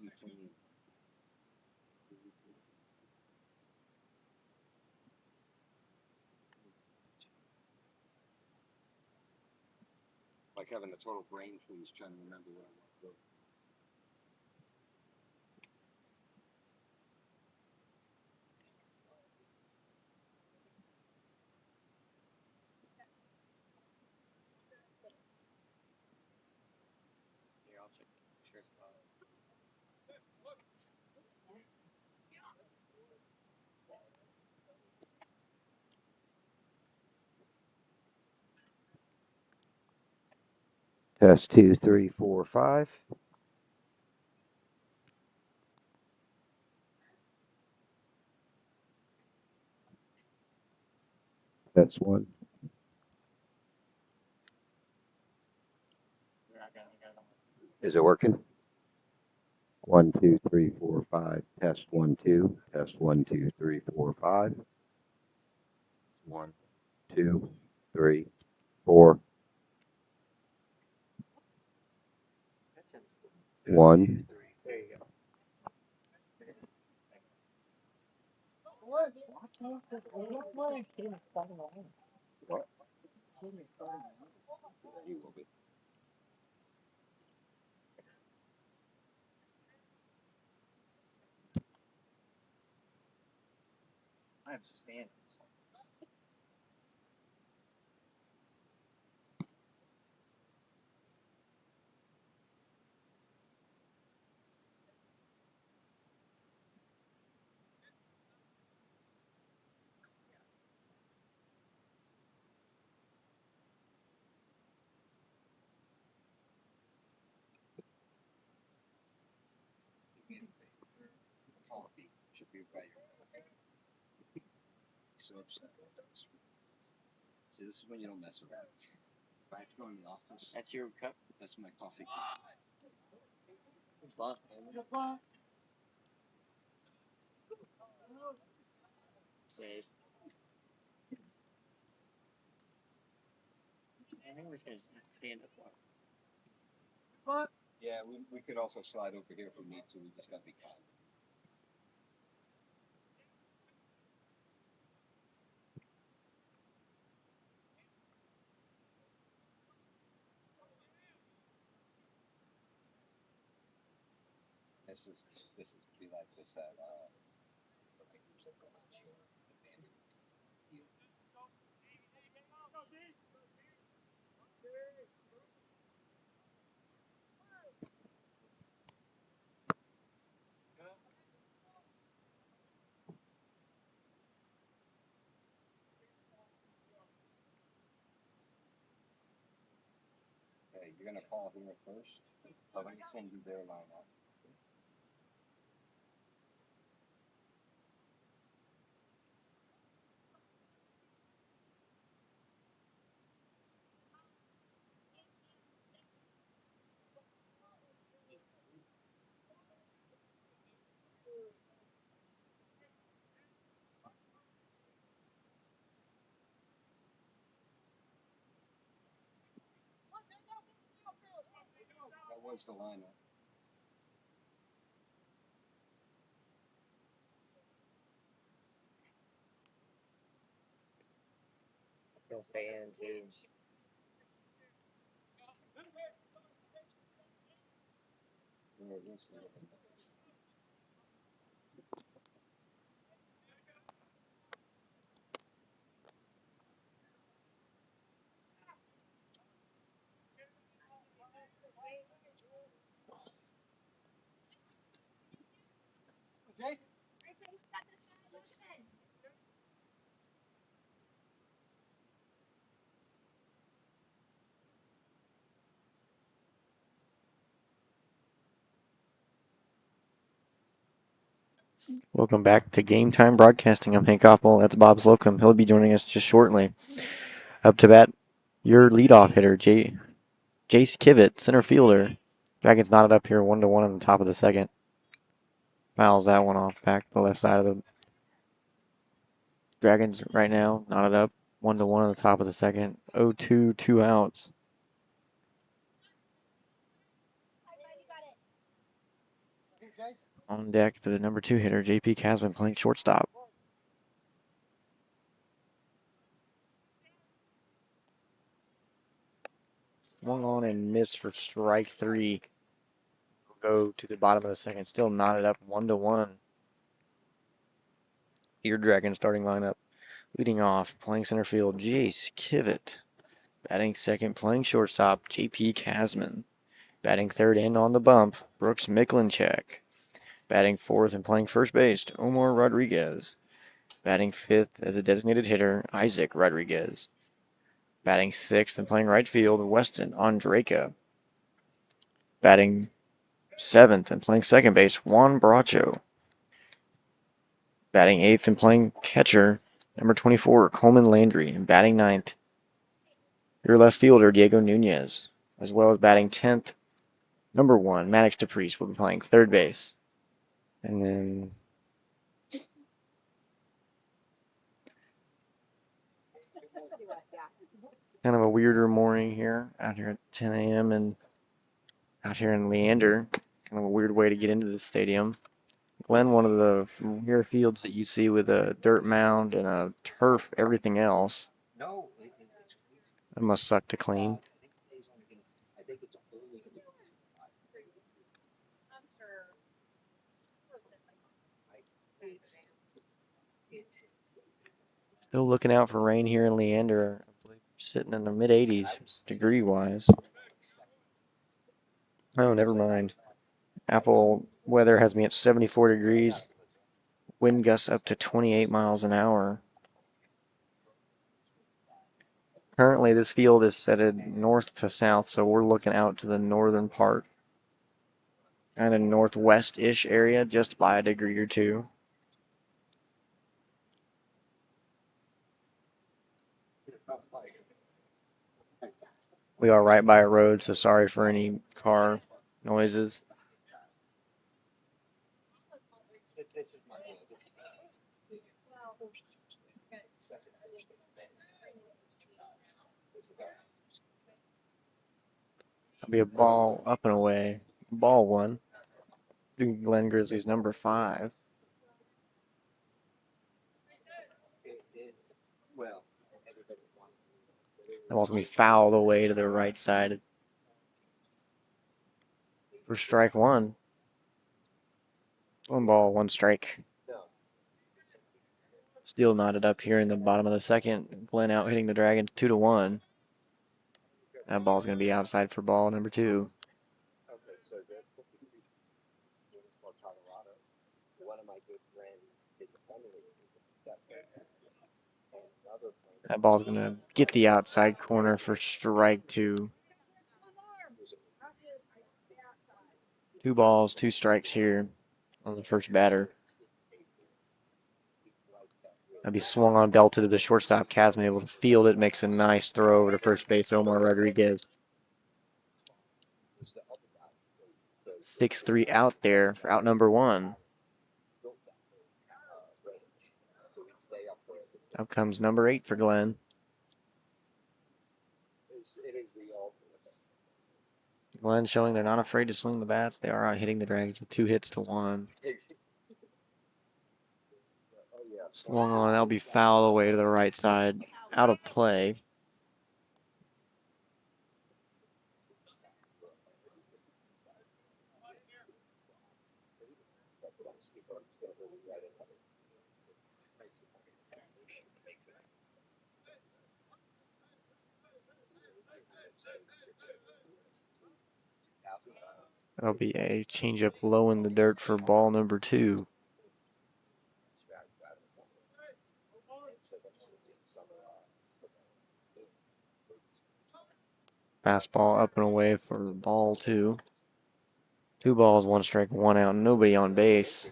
Like having a total brain freeze trying to remember what I want to do. Here, I'll check. Sure it's not. Test 2, 3, 4, 5. That's 1. Is it working? 1, 2, 3, 4, 5. Test 1, 2. Test 1, 2, 3, 4, 5. 1, 2, 3, 4. 1. There you go. What? You will be. I have to stand. Coffee should be right. So upset with this. See, this is when you don't mess around. If I have to go in the office, That's your cup. that's my coffee. Lost. Save. I think we're just gonna stand up. Yeah, we could also slide over here if we need to. We just got to be calm. This is be like this at Hey, you're gonna call here first. But let me send you their lineup. That was the lineup. It's gonna stay in too. Where it is. Welcome back to Game Time Broadcasting. I'm Hank Oppel. That's Bob Slocum. He'll be joining us just shortly. Up to bat, your leadoff hitter, Jace Kivett, center fielder. Dragons knotted up here 1-1 on the top of the second. Fouls that one off back the left side of the Dragons right now, knotted up 1-1 on the top of the second. 0-2, 2 outs. On deck, the number 2 hitter, J.P. Casman, playing shortstop. Swung on and missed for strike 3. We'll go to the bottom of the second. Still knotted up 1-1. Ear Dragon starting lineup. Leading off, playing center field, Jace Kivett. Batting second, playing shortstop, J.P. Casman. Batting third and on the bump, Brooks Miklinchek. Batting fourth and playing first base, Omar Rodriguez. Batting fifth as a designated hitter, Isaac Rodriguez. Batting sixth and playing right field, Weston Andreka. Batting seventh and playing second base, Juan Bracho. Batting eighth and playing catcher, number 24, Coleman Landry. And batting ninth, your left fielder, Diego Nunez. As well as batting 10th, number 1, Maddox DePriest will be playing third base. And then kind of a weirder morning here out here at 10 a.m. and out here in Leander. Kind of a weird way to get into the stadium. Glenn, one of the rare fields that you see with a dirt mound and a turf, everything else. That must suck to clean. Still looking out for rain here in Leander. I believe we're sitting in the mid 80s degree wise. Oh, never mind. Apple weather has me at 74 degrees. Wind gusts up to 28 miles an hour. Currently, this field is set north to south, so we're looking out to the northern part. Kind of northwest-ish area, just by a degree or two. We are right by a road, so sorry for any car noises. That'll be a ball up and away. Ball 1. Glen Grizzlies number 5. That ball's going to be fouled away to the right side for strike 1. 1 ball, 1 strike. Still knotted up here in the bottom of the second. Glenn out hitting the Dragons 2-1. That ball's going to be outside for ball number 2. That ball's going to get the outside corner for strike 2. 2 balls, 2 strikes here on the first batter. That'll be swung on, belted to the shortstop. Casman able to field it, makes a nice throw over to first base. Omar Rodriguez. 6-3 out there for out number 1. Up comes number 8 for Glenn. Glenn showing they're not afraid to swing the bats. They are out hitting the Dragons with 2 hits to 1. Swung on, that'll be foul away to the right side. Out of play. That'll be a changeup low in the dirt for ball number 2. Fastball up and away for ball 2. 2 balls, 1 strike, 1 out, nobody on base.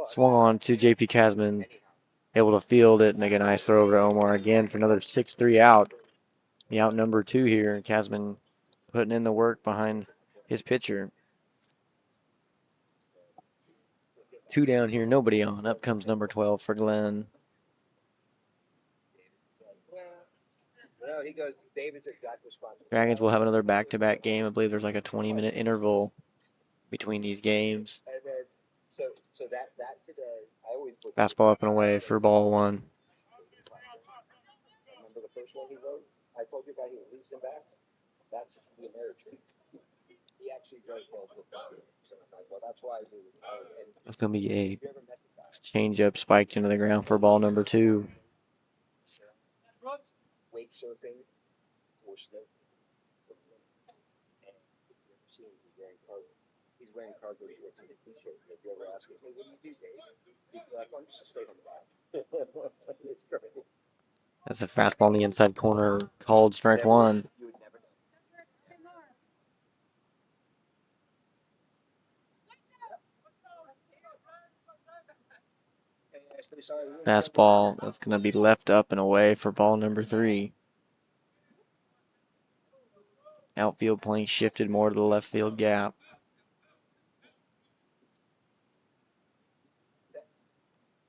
Swung on to J.P. Casman, able to field it, make a nice throw over to Omar again for another 6-3 out. The out number 2 here. Casman putting in the work behind his pitcher. 2 down here, nobody on. Up comes number 12 for Glenn. No, he goes, David's exact response. Dragons will have another back-to-back game. I believe there's like a 20-minute interval between these games. And then, so that today, I always look. Fastball up and away for ball one. Remember the first one he wrote? I told you about he leased him back. That's the American. He actually does both with that. So I'm like, well, that's why I knew. And It's going to be a you ever met the guy? changeup spiked into the ground for ball number two. Wake surfing or snow. And if you ever see him, he's wearing cargo shorts and a t-shirt. If you ever ask him, hey, what do you do, Dave? He'd be like, I'm just a stay-home dad. It's great. That's a fastball in the inside corner, called strike one. You would never know. Fastball that's going to be left up and away for ball number three. Outfield playing shifted more to the left field gap.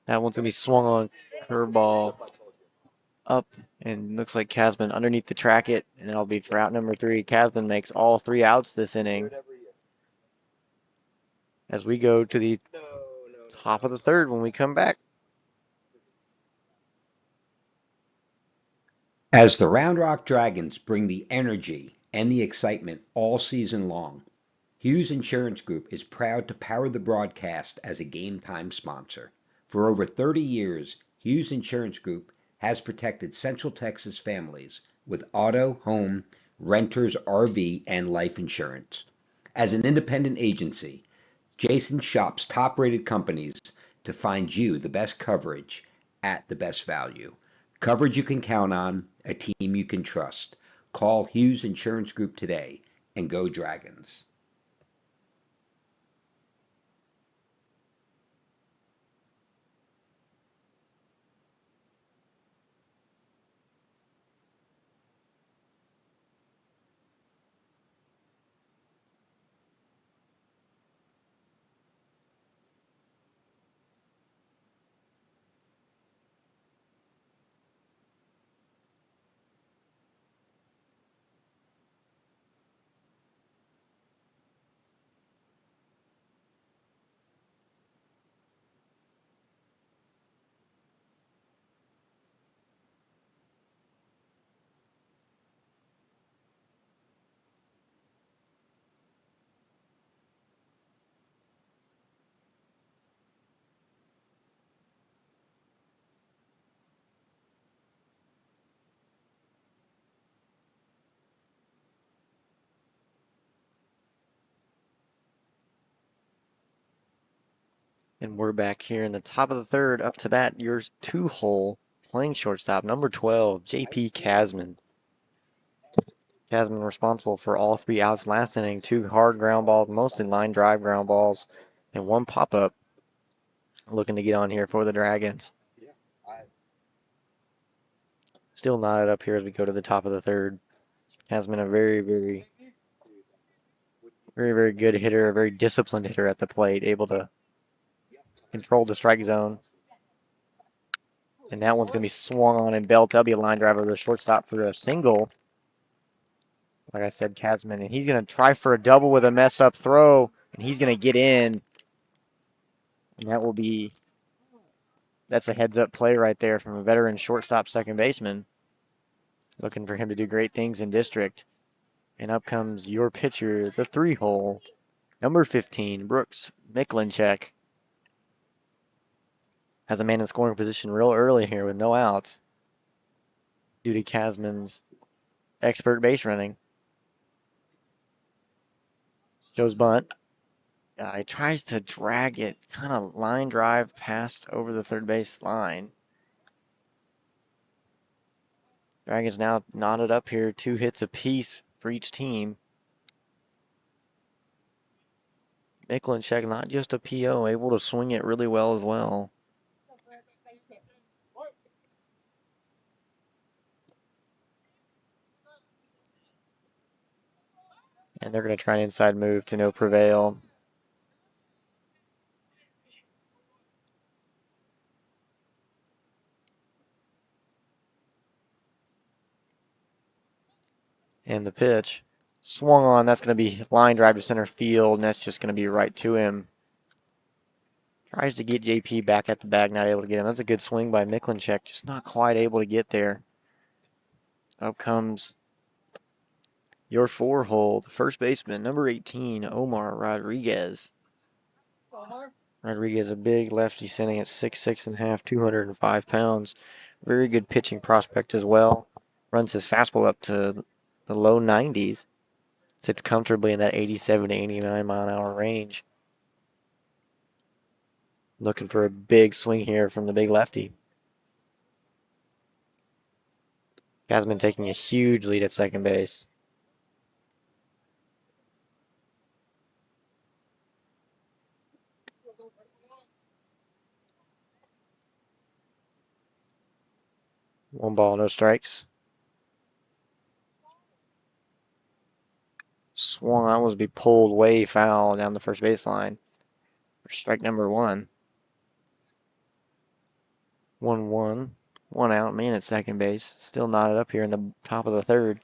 That one's going to be swung on, curveball up, and looks like Casman underneath the track it, and that'll be for out number three. Casman makes all 3 outs this inning as we go to the top of the third when we come back. As the Round Rock Dragons bring the energy and the excitement all season long, Hughes Insurance Group is proud to power the broadcast as a Game Time sponsor. For over 30 years, Hughes Insurance Group has protected Central Texas families with auto, home, renters, RV, and life insurance. As an independent agency, Jason shops top-rated companies to find you the best coverage at the best value. Coverage you can count on, a team you can trust. Call Hughes Insurance Group today and go Dragons. And we're back here in the top of the third, up to bat, your 2-hole, playing shortstop, number 12, J.P. Casman. Casman responsible for all 3 outs last inning, 2 hard ground balls, mostly line drive ground balls, and 1 pop-up. Looking to get on here for the Dragons. Still knotted up here as we go to the top of the third. Casman a very, very good hitter, a very disciplined hitter at the plate, able to control the strike zone. And that one's going to be swung on and belt. That'll be a line drive over the shortstop for a single. Like I said, Casman, and he's going to try for a double with a messed up throw, and he's going to get in. And that will be, that's a heads-up play right there from a veteran shortstop second baseman. Looking for him to do great things in district. And up comes your pitcher, the 3-hole, number 15, Brooks Miklinchek. Has a man in scoring position real early here with no outs due to Casman's expert base running. Joe's bunt. He tries to drag it, kind of line drive past over the third base line. Dragons now knotted up here, 2 hits apiece for each team. Miklinchek, not just a PO, able to swing it really well as well. And they're going to try an inside move to no prevail. And the pitch swung on. That's going to be line drive to center field, and that's just going to be right to him. Tries to get JP back at the bag, not able to get him. That's a good swing by Miklinchek, just not quite able to get there. Up comes your 4-hole, the first baseman, number 18, Omar Rodriguez. Rodriguez, a big lefty, sitting at 6'6.5", 205 pounds. Very good pitching prospect as well. Runs his fastball up to the low 90s. Sits comfortably in that 87 to 89 mile an hour range. Looking for a big swing here from the big lefty. Gasman taking a huge lead at second base. One ball, no strikes. Swung on was be pulled way foul down the first baseline for strike number 1. 1-1. 1 out, man at second base. Still knotted up here in the top of the third.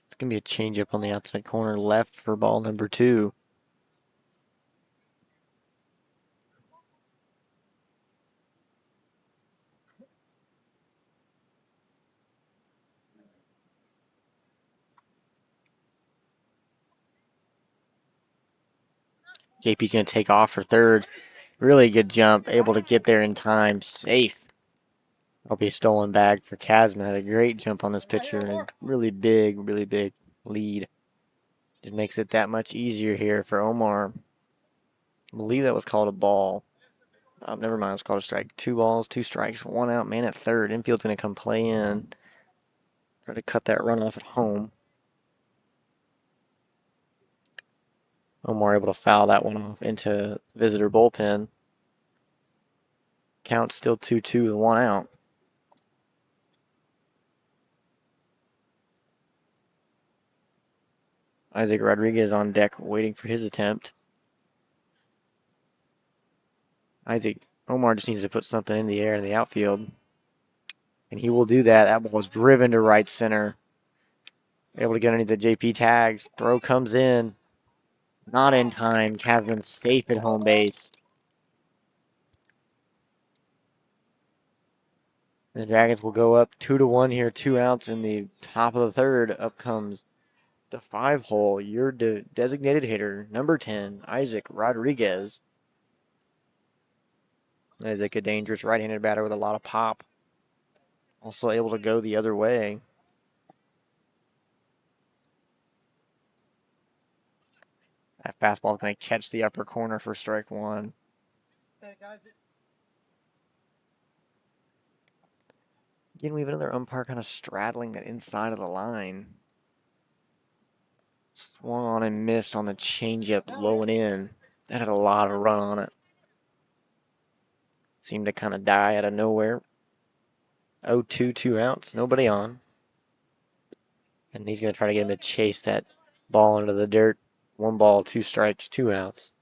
It's going to be a changeup on the outside corner left for ball number 2. JP's going to take off for third. Really good jump, able to get there in time, safe. That'll be a stolen bag for Casman. Had a great jump on this pitcher and a really big lead. Just makes it that much easier here for Omar. I believe that was called a ball. Oh, never mind, it was called a strike. 2 balls, 2 strikes, 1 out, man at third. Infield's going to come play in. Try to cut that run off at home. Omar able to foul that one off into visitor bullpen. Count still 2-2 with 1 out. Isaac Rodriguez on deck waiting for his attempt. Omar just needs to put something in the air in the outfield. And he will do that. That ball is driven to right center. Able to get underneath the JP tags. Throw comes in. Not in time. Casman safe at home base. The Dragons will go up 2-1 here. 2 outs in the top of the third. Up comes the 5-hole. Your designated hitter, number 10, Isaac Rodriguez. Isaac, a dangerous right-handed batter with a lot of pop. Also able to go the other way. That fastball is going to catch the upper corner for strike 1. Again, we have another umpire kind of straddling that inside of the line. Swung on and missed on the changeup low and in. That had a lot of run on it. Seemed to kind of die out of nowhere. 0-2, 2 outs, nobody on. And he's going to try to get him to chase that ball into the dirt. 1 ball, 2 strikes, 2 outs.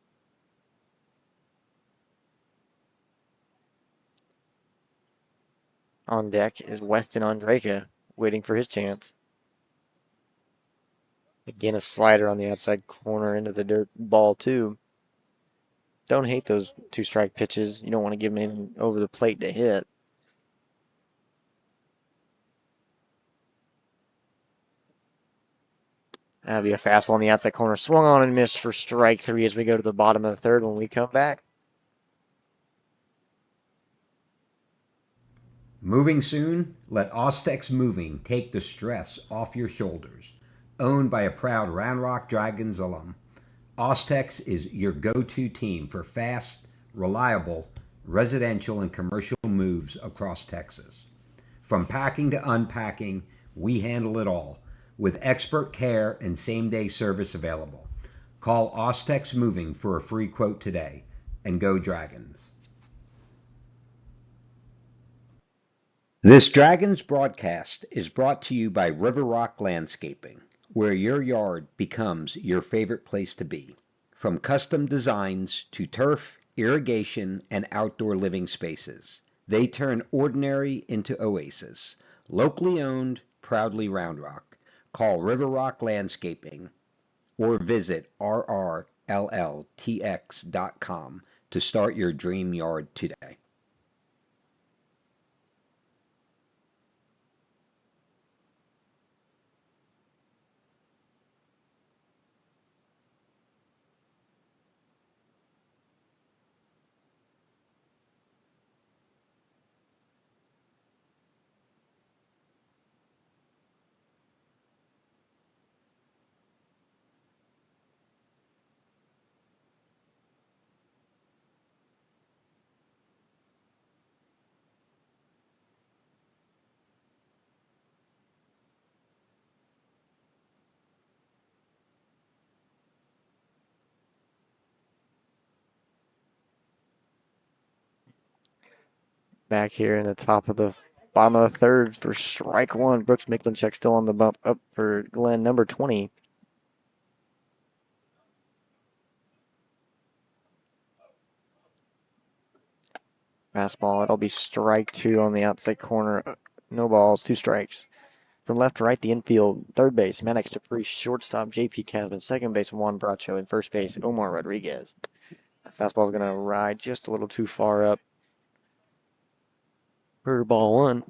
On deck is Weston Andraka, waiting for his chance. Again, a slider on the outside corner into the dirt. Ball 2. Don't hate those 2-strike pitches. You don't want to give him anything over the plate to hit. That'll be a fastball on the outside corner. Swung on and missed for strike 3 as we go to the bottom of the third when we come back. Moving soon? Let Ostex Moving take the stress off your shoulders. Owned by a proud Round Rock Dragons alum, Ostex is your go-to team for fast, reliable, residential and commercial moves across Texas. From packing to unpacking, we handle it all, with expert care and same-day service available. Call Ostex Moving for a free quote today, and go Dragons. This Dragons broadcast is brought to you by River Rock Landscaping, where your yard becomes your favorite place to be. From custom designs to turf, irrigation, and outdoor living spaces, they turn ordinary into oasis. Locally owned, proudly Round Rock. Call River Rock Landscaping or visit rrlltx.com to start your dream yard today. Back here in the top of the bottom of the third for strike one. Brooks Miklinchuk still on the bump up for Glenn, number 20. Fastball, it'll be strike two on the outside corner. No balls, 2 strikes. From left to right, the infield, third base, Maddox Dupree, shortstop, J.P. Casman, second base, Juan Bracho, and first base, Omar Rodriguez. That fastball's going to ride just a little too far up for ball one.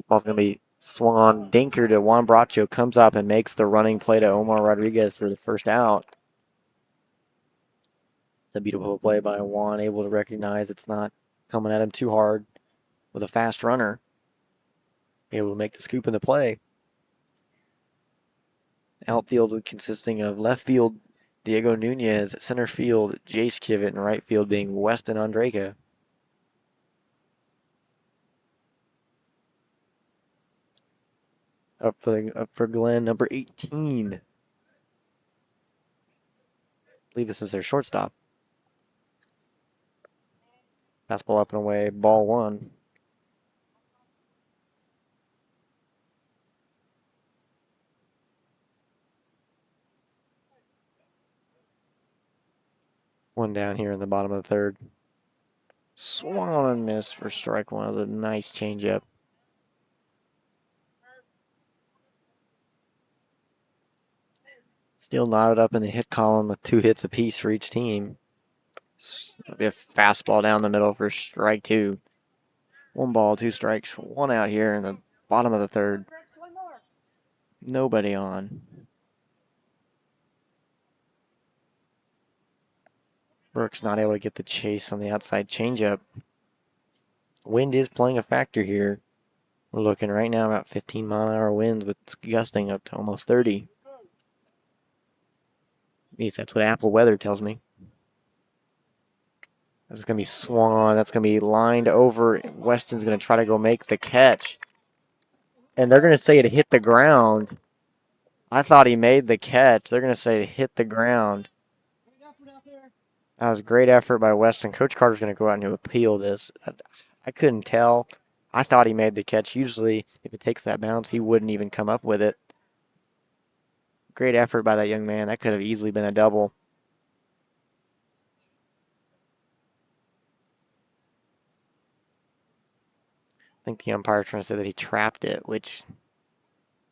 Ball's going to be swung on. Dinker to Juan Bracho, comes up and makes the running play to Omar Rodriguez for the first out. It's a beautiful play by Juan, able to recognize it's not coming at him too hard with a fast runner. Able to make the scoop in the play. Outfield consisting of left field Diego Nunez, center field Jace Kivett, and right field being Weston Andraka. Up for Glenn, number 18. I believe this is their shortstop. Fastball up and away, ball one. One down here in the bottom of the third. Swung on and missed for strike one. That was a nice changeup. Still knotted up in the hit column with 2 hits apiece for each team. It'll be a fastball down the middle for strike two. 1 ball, 2 strikes, 1 out here in the bottom of the third. Nobody on. Brooks not able to get the chase on the outside changeup. Wind is playing a factor here. We're looking right now about 15-mile-an-hour winds with gusting up to almost 30. At least that's what Apple weather tells me. That's going to be swung on. That's going to be lined over. Weston's going to try to go make the catch. And they're going to say it hit the ground. I thought he made the catch. They're going to say it hit the ground. That was a great effort by Weston. Coach Carter's going to go out and appeal this. I couldn't tell. I thought he made the catch. Usually, if it takes that bounce, he wouldn't even come up with it. Great effort by that young man. That could have easily been a double. I think the umpire's trying to say that he trapped it, which,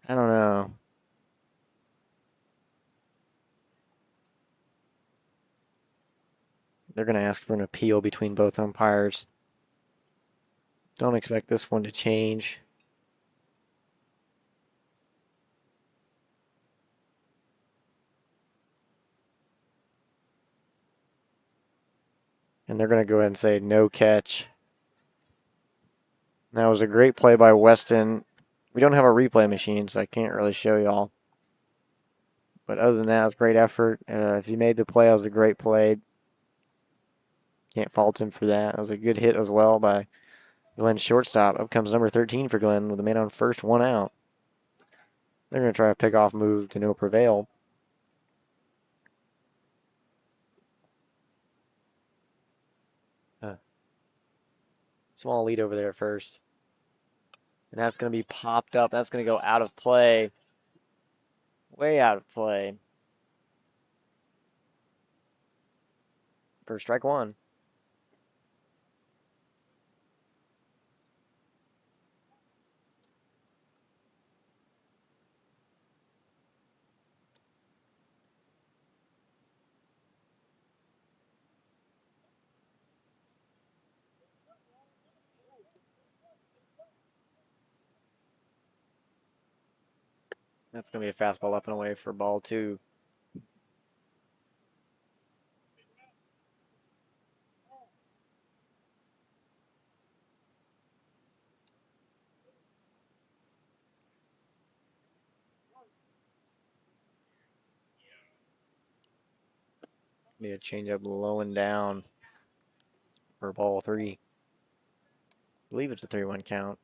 I don't know. They're going to ask for an appeal between both umpires. Don't expect this one to change. And they're going to go ahead and say no catch. That was a great play by Weston. We don't have a replay machine, so I can't really show y'all. But other than that, it was a great effort. If he made the play, it was a great play. Can't fault him for that. It was a good hit as well by Glenn's shortstop. Up comes number 13 for Glenn with a man on first, 1 out. They're going to try a pickoff move to no prevail. Small lead over there first. And that's going to be popped up. That's going to go out of play. Way out of play. For strike one. That's going to be a fastball up and away for ball two. Need a changeup low and down for ball three. I believe it's a 3-1 count.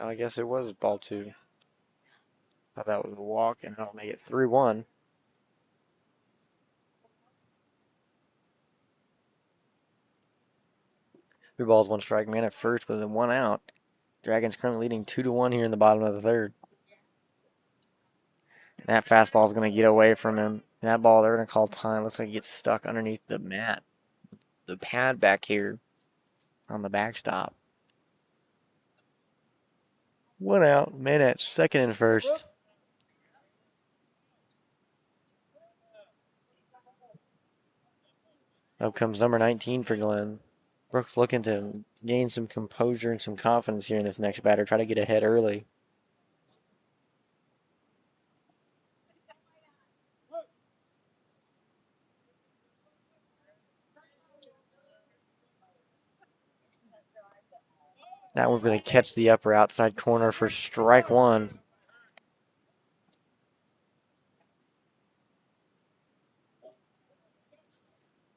Oh, I guess it was ball two. Thought that was a walk, and that'll make it 3-1. 3 balls, 1 strike. Man at first with 1 out. Dragons currently leading 2-1 here in the bottom of the third. That fastball is going to get away from him. That ball, they're going to call time. Looks like it gets stuck underneath the mat, the pad back here on the backstop. 1 out. Man at second and first. Up comes number 19 for Glenn. Brooks looking to gain some composure and some confidence here in this next batter. Try to get ahead early. That one's going to catch the upper outside corner for strike one.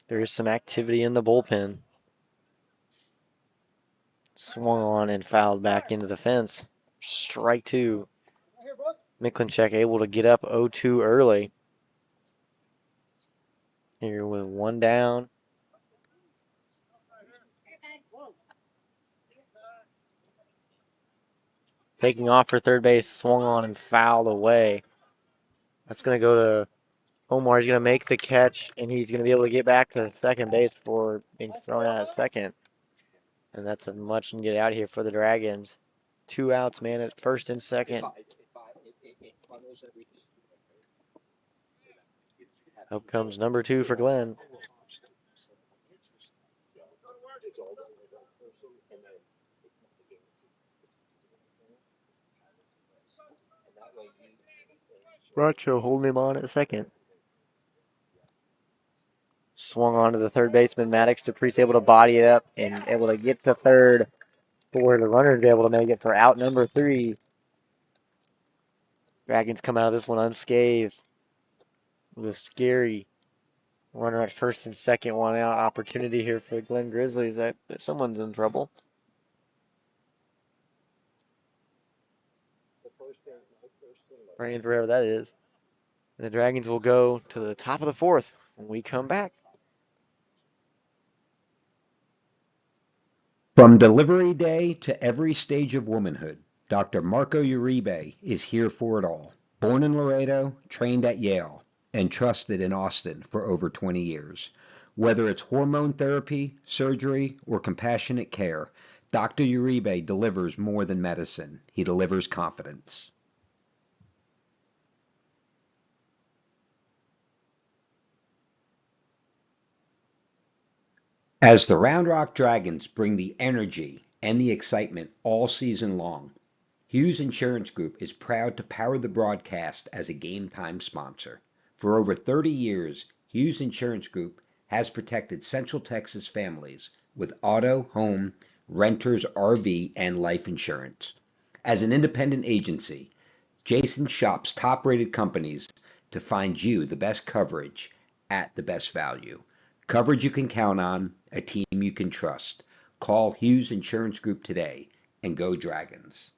There is some activity in the bullpen. Swung on and fouled back into the fence. Strike two. Miklinchek able to get up 0-2 early. Here with 1 down. Taking off for third base, swung on and fouled away. That's going to go to Omar. He's going to make the catch, and he's going to be able to get back to second base before being thrown out at second. And that's a much and get out here for the Dragons. 2 outs, man, at first and second. Up comes number 2 for Glenn. Bracho holding him on at second. Swung onto the third baseman, Maddox. Dupree's able to body it up and able to get to third for the runner to be able to make it for out number 3. Dragons come out of this one unscathed with a scary runner at first and second, 1 out opportunity here for the Glen Grizzlies. That someone's in trouble. Praying for whoever that is. And the Dragons will go to the top of the 4th when we come back. From delivery day to every stage of womanhood, Dr. Marco Uribe is here for it all. Born in Laredo, trained at Yale, and trusted in Austin for over 20 years. Whether it's hormone therapy, surgery, or compassionate care, Dr. Uribe delivers more than medicine. He delivers confidence. As the Round Rock Dragons bring the energy and the excitement all season long, Hughes Insurance Group is proud to power the broadcast as a Game Time sponsor. For over 30 years, Hughes Insurance Group has protected Central Texas families with auto, home, renters, RV, and life insurance. As an independent agency, Jason shops top-rated companies to find you the best coverage at the best value. Coverage you can count on, a team you can trust. Call Hughes Insurance Group today and go Dragons.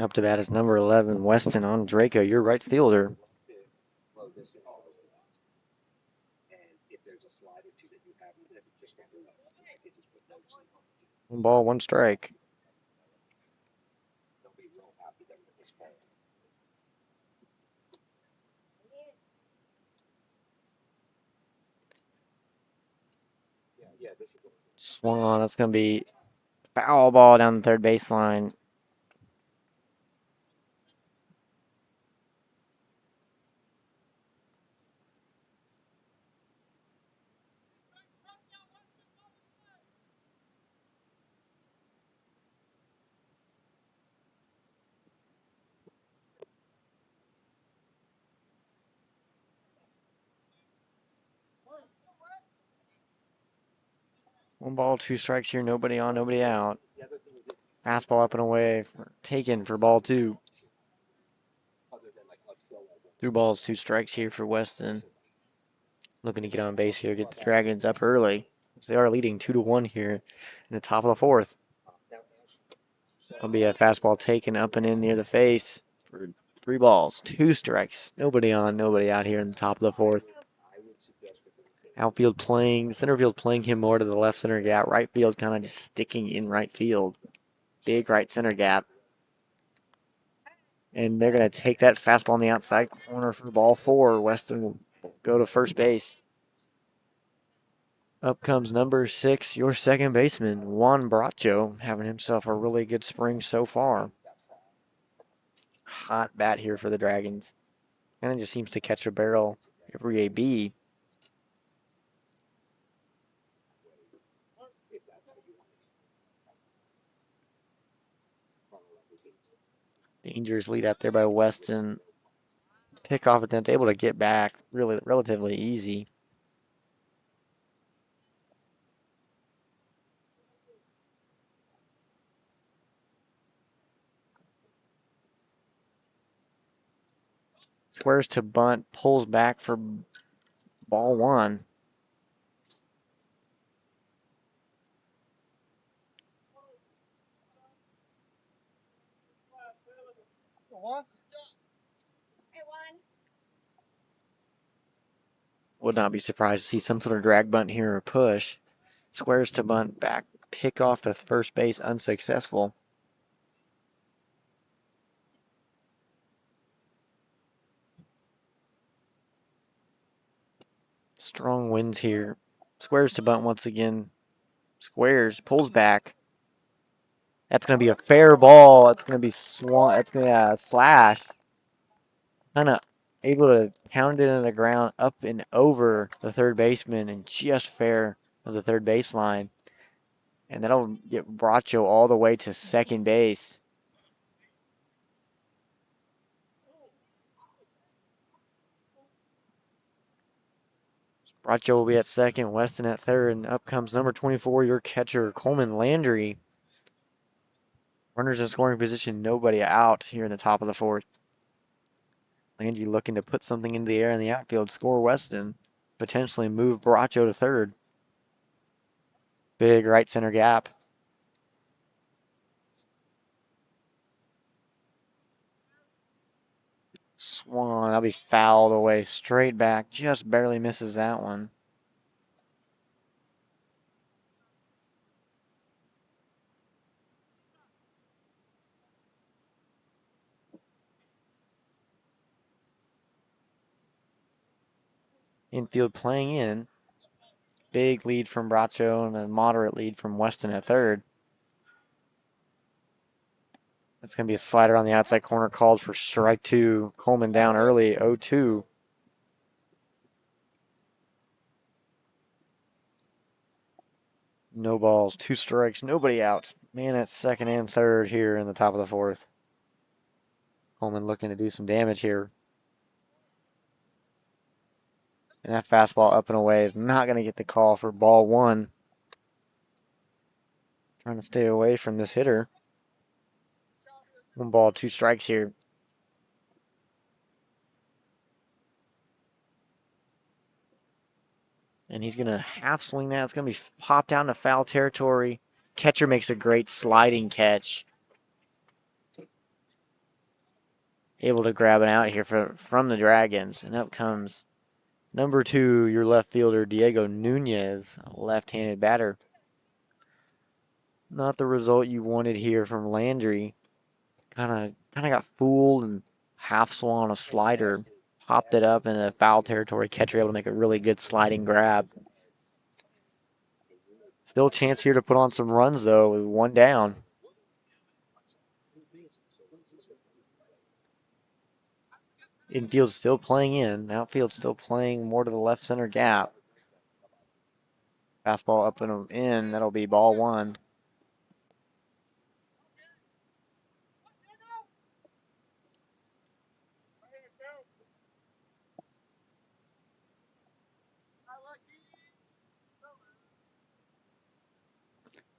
Up to bat is number 11, Weston on Draco, your right fielder. 1 ball, 1 strike. Swung on. That's going to be foul ball down the third baseline. One ball, 2 strikes here. Nobody on, nobody out. Fastball up and away. Taken for ball 2. 2 balls, 2 strikes here for Weston. Looking to get on base here, get the Dragons up early. They are leading 2-1 here in the top of the 4th. That'll be a fastball taken up and in near the face for 3 balls, 2 strikes. Nobody on, nobody out here in the top of the 4th. Outfield playing, center field playing him more to the left center gap. Right field kind of just sticking in right field. Big right center gap. And they're going to take that fastball on the outside corner for ball 4. Weston will go to first base. Up comes number 6, your second baseman, Juan Bracho, having himself a really good spring so far. Hot bat here for the Dragons. Kind of just seems to catch a barrel every AB. Dangerous lead out there by Weston. Pickoff attempt, able to get back really relatively easy. Squares to bunt, pulls back for ball 1. Would not be surprised to see some sort of drag bunt here or push. Squares to bunt back, pick off to first base, unsuccessful. Strong winds here. Squares to bunt once again. Squares, pulls back. That's going to be a fair ball. It's going to be swung. It's going to slash. Kind of able to pound it into the ground up and over the third baseman and just fair of the third baseline. And that'll get Bracho all the way to second base. Bracho will be at second, Weston at third, and up comes number 24, your catcher, Coleman Landry. Runners in scoring position, nobody out here in the top of the 4th. Landry looking to put something into the air in the outfield, score Weston, potentially move Bracho to third. Big right center gap. Swung, that'll be fouled away, straight back, just barely misses that one. Infield playing in. Big lead from Bracho and a moderate lead from Weston at third. That's going to be a slider on the outside corner called for strike 2. Coleman down early, 0-2. No balls, 2 strikes, nobody out. Man at second and third here in the top of the 4th. Coleman looking to do some damage here. And that fastball up and away is not going to get the call for ball 1. Trying to stay away from this hitter. 1 ball, 2 strikes here. And he's going to half swing that. It's going to be popped down to foul territory. Catcher makes a great sliding catch. able to grab it out here from the Dragons. And up comes number 2, your left fielder, Diego Nunez, a left-handed batter. Not the result you wanted here from Landry. Kind of got fooled and half swung on a slider. Popped it up in a foul territory. Catcher able to make a really good sliding grab. Still a chance here to put on some runs, though, with one down. Infield still playing in. Outfield still playing more to the left center gap. Fastball up and in. That'll be ball 1.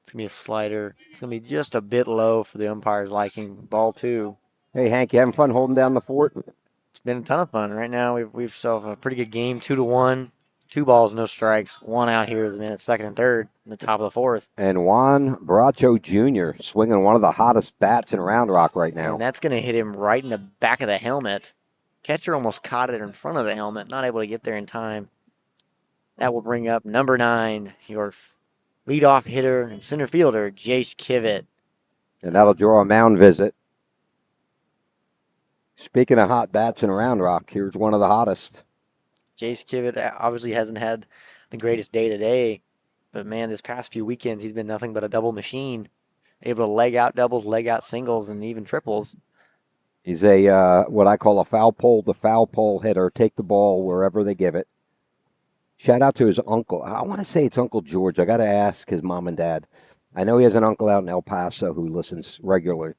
It's going to be a slider. It's going to be just a bit low for the umpire's liking. Ball 2. Hey, Hank, you having fun holding down the fort? It's been a ton of fun. Right now, we've solved a pretty good game, 2-1. 2 balls, no strikes. 1 out here is in at second and third in the top of the 4th. And Juan Bracho Jr. swinging one of the hottest bats in Round Rock right now. And that's going to hit him right in the back of the helmet. Catcher almost caught it in front of the helmet, not able to get there in time. That will bring up number 9, your leadoff hitter and center fielder, Jace Kivett. And that'll draw a mound visit. Speaking of hot bats in Round Rock, here's one of the hottest. Jace Kivett obviously hasn't had the greatest day today, but man, this past few weekends he's been nothing but a double machine. Able to leg out doubles, leg out singles, and even triples. He's a what I call a foul pole hitter. Take the ball wherever they give it. Shout out to his uncle. I want to say it's Uncle George. I got to ask his mom and dad. I know he has an uncle out in El Paso who listens regularly.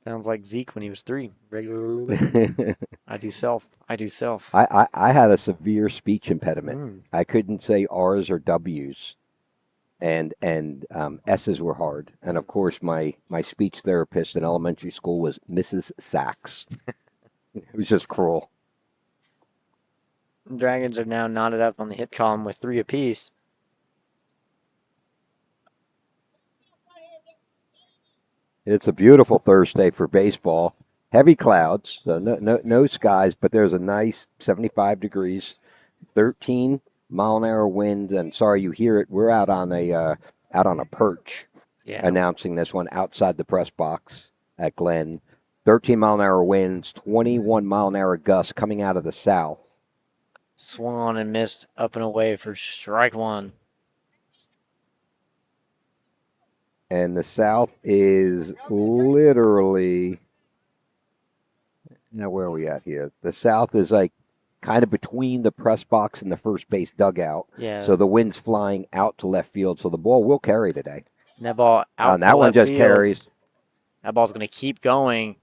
Sounds like Zeke when he was 3. Regularly. I do self. I had a severe speech impediment. I couldn't say R's or W's, and S's were hard. And of course, my speech therapist in elementary school was Mrs. Sachs. It was just cruel. Dragons are now knotted up on the hit column with 3 apiece. It's a beautiful Thursday for baseball. Heavy clouds, so no skies, but there's a nice 75 degrees, 13-mile-an-hour wind. And sorry you hear it. We're out on a perch, announcing this one outside the press box at Glen. 13-mile-an-hour winds, 21-mile-an-hour gusts coming out of the south. Swung on and missed up and away for strike 1. And the south is literally, now where are we at here? The south is like kind of between the press box and the first base dugout. Yeah. So the wind's flying out to left field, so the ball will carry today. And that ball out and that one just carries. That ball's going to keep going.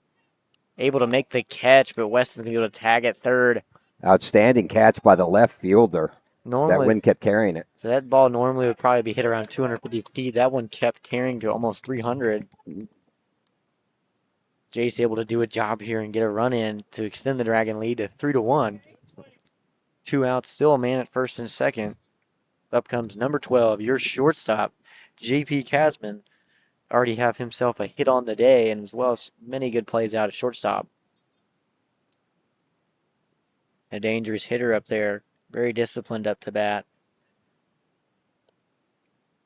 Able to make the catch, but Weston's going to be able to tag at third. Outstanding catch by the left fielder. Normally, that wind kept carrying it. So that ball normally would probably be hit around 250 feet. That one kept carrying to almost 300. Jace able to do a job here and get a run in to extend the Dragon lead to 3-1. 2 outs, still a man at first and second. Up comes number 12, your shortstop, J.P. Kasman. Already have himself a hit on the day, and as well as many good plays out at shortstop. A dangerous hitter up there. Very disciplined up to bat.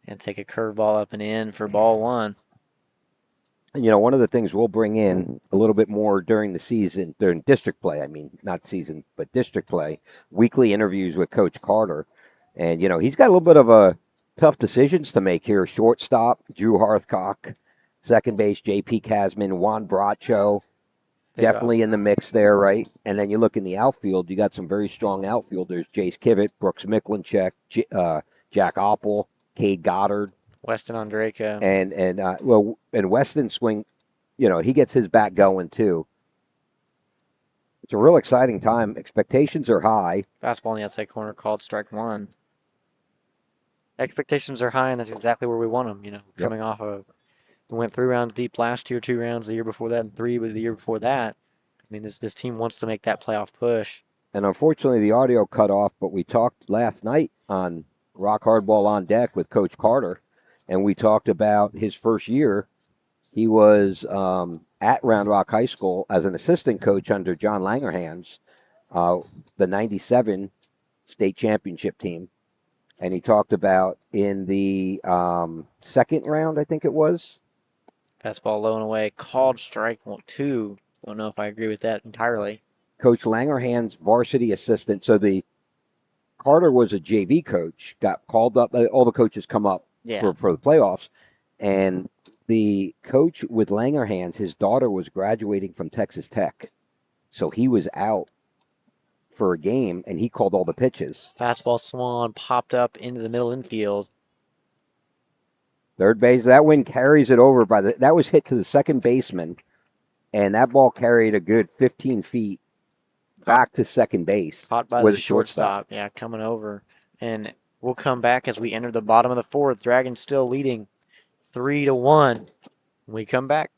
And take a curveball up and in for ball 1. You know, one of the things we'll bring in a little bit more during the season, during district play, I mean, not season, but district play, weekly interviews with Coach Carter. And, you know, he's got a little bit of a tough decisions to make here. Shortstop, Drew Harthcock. Second base, J.P. Kasman, Juan Bracho. Definitely in the mix there, right? And then you look in the outfield, you got some very strong outfielders. Jace Kivett, Brooks Miklinchek, Jack Oppel, Cade Goddard. Weston Andreka. And Weston swing, you know, he gets his bat going too. It's a real exciting time. Expectations are high. Fastball in the outside corner called strike 1. Expectations are high, and that's exactly where we want them, you know, coming off of. We went 3 rounds deep last year, 2 rounds the year before that, and 3 was the year before that. I mean, this team wants to make that playoff push. And unfortunately, the audio cut off, but we talked last night on Rock Hardball on Deck with Coach Carter, and we talked about his first year He was at Round Rock High School as an assistant coach under John Langerhans, the 97 state championship team. And he talked about in the second round, I think it was. Fastball low and away, called strike 2. Don't know if I agree with that entirely. Coach Langerhans, varsity assistant. So the Carter was a JV coach, got called up. All the coaches come up Yeah. for the playoffs. And the coach with Langerhans, his daughter was graduating from Texas Tech. So he was out for a game, and he called all the pitches. Fastball swung, popped up into the middle infield. Third base, that wind carries it over that was hit to the second baseman, and that ball carried a good 15 feet back to second base. Caught by with the a shortstop. Yeah, coming over. And we'll come back as we enter the bottom of the fourth. Dragons still leading 3-1. When we come back.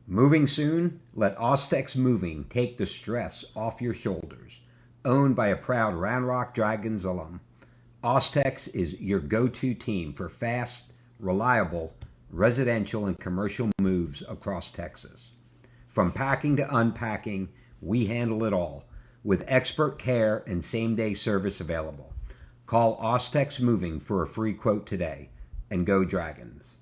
Moving soon? Let Ostex Moving take the stress off your shoulders. Owned by a proud Round Rock Dragons alum, Ostex is your go-to team for fast, reliable, residential and commercial moves across Texas. From packing to unpacking, we handle it all with expert care and same-day service available. Call Ostex Moving for a free quote today, and go Dragons.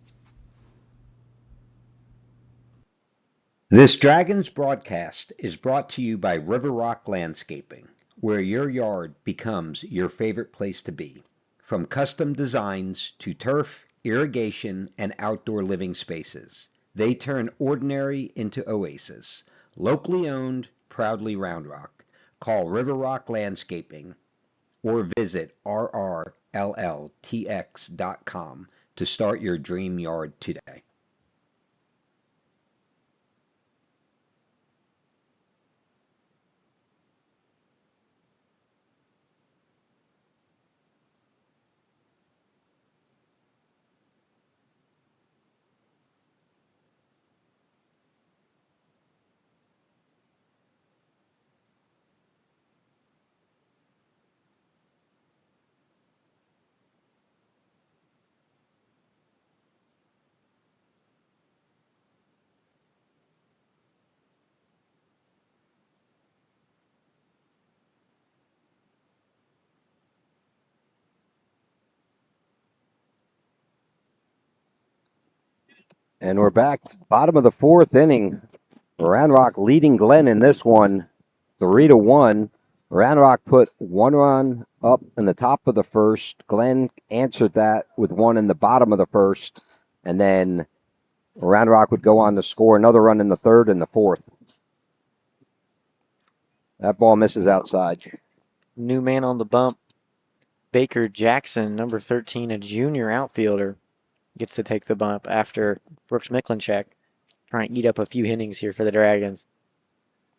This Dragons broadcast is brought to you by River Rock Landscaping, where your yard becomes your favorite place to be. From custom designs to turf, irrigation, and outdoor living spaces, they turn ordinary into oasis. Locally owned, proudly Round Rock. Call River Rock Landscaping or visit rrlltx.com to start your dream yard today. And we're back, bottom of the fourth inning. Round Rock leading Glenn in this one, 3-1. Round Rock put one run up in the top of the first. Glenn answered that with one in the bottom of the first, and then Round Rock would go on to score another run in the third and the fourth. That ball misses outside. New man on the bump. Baker Jackson, number 13, a junior outfielder, gets to take the bump after Brooks Miklinchek trying to eat up a few innings here for the Dragons.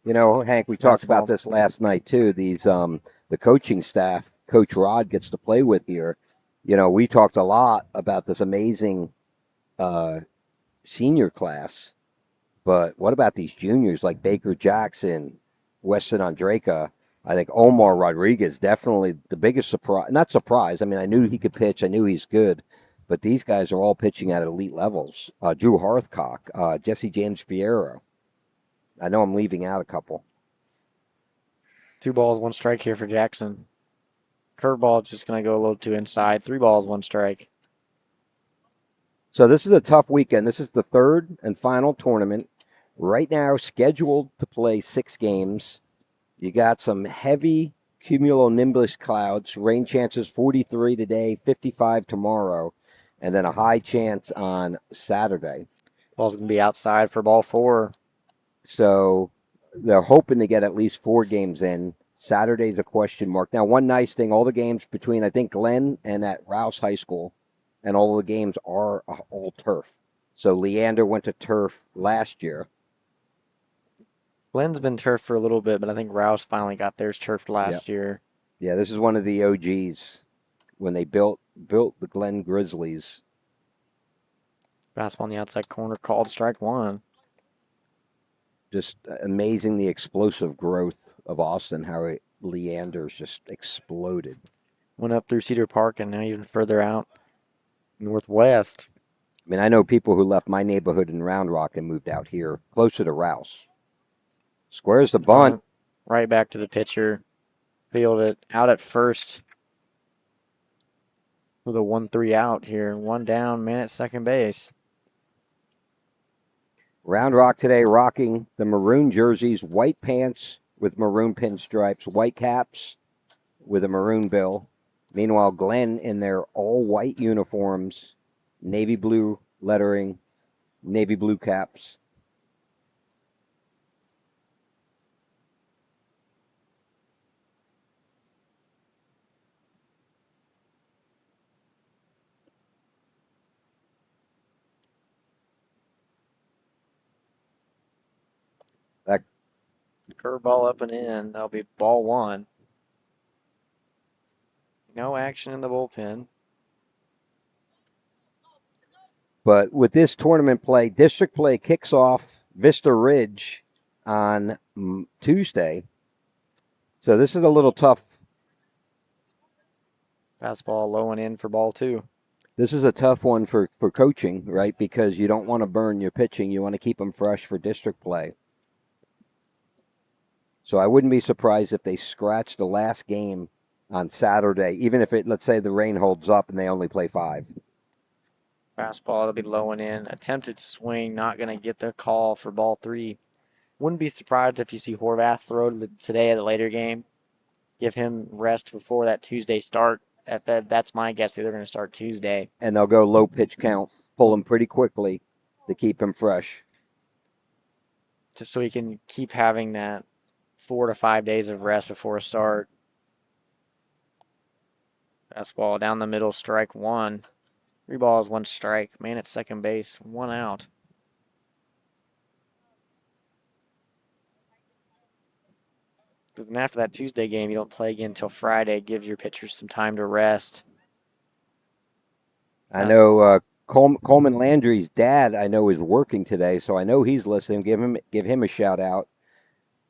You know, Hank, we talked about this last night too. These the coaching staff, Coach Rod gets to play with here. You know, we talked a lot about this amazing senior class, but what about these juniors like Baker Jackson, Weston Andreka? I think Omar Rodriguez definitely the biggest surprise. Not surprise. I mean, I knew he could pitch. I knew he's good. But these guys are all pitching at elite levels. Drew Hearthcock, Jesse James Fierro. I know I'm leaving out a couple. 2 balls, 1 strike here for Jackson. Curveball just going to go a little too inside. 3 balls, 1 strike. So this is a tough weekend. This is the third and final tournament. Right now, scheduled to play 6 games. You got some heavy cumulonimbus clouds. Rain chances 43 today, 55 tomorrow, and then a high chance on Saturday. Ball's going to be outside for ball 4. So they're hoping to get at least 4 games in. Saturday's a question mark. Now, one nice thing, all the games between, I think, Glenn and at Rouse High School, and all the games are all turf. So Leander went to turf last year. Glenn's been turfed for a little bit, but I think Rouse finally got theirs turfed last year. Yeah, this is one of the OGs when they built the Glen Grizzlies. Fastball on the outside corner, called strike 1. Just amazing the explosive growth of Austin, how Leander's just exploded. Went up through Cedar Park and now even further out. Northwest. I mean, I know people who left my neighborhood in Round Rock and moved out here, closer to Rouse. Squares the bunt. Right back to the pitcher. Field it out at first. With a 1-3 out here. One down, man at second base. Round Rock today rocking the maroon jerseys, white pants with maroon pinstripes, white caps with a maroon bill. Meanwhile, Glenn in their all-white uniforms, navy blue lettering, navy blue caps. That Curveball up and in. That'll be ball one. No action in the bullpen. But with this tournament play, district play kicks off Vista Ridge on Tuesday. So this is a little tough. Fastball low and in for ball two. This is a tough one for coaching, right? Because you don't want to burn your pitching. You want to keep them fresh for district play. So I wouldn't be surprised if they scratch the last game on Saturday, even if let's say the rain holds up and they only play 5. Fastball, it'll be low and in. Attempted swing, not going to get the call for ball three. Wouldn't be surprised if you see Horvath throw today at a later game. Give him rest before that Tuesday start. That's my guess. They're going to start Tuesday. And they'll go low pitch count, pull him pretty quickly to keep him fresh. Just so he can keep having that 4 to 5 days of rest before a start. Fastball down the middle, strike one. 3 balls, 1 strike. Man at second base, 1 out. Because then after that Tuesday game, you don't play again until Friday. It gives your pitchers some time to rest. I know Coleman Landry's dad, I know, is working today, so I know he's listening. Give him a shout out.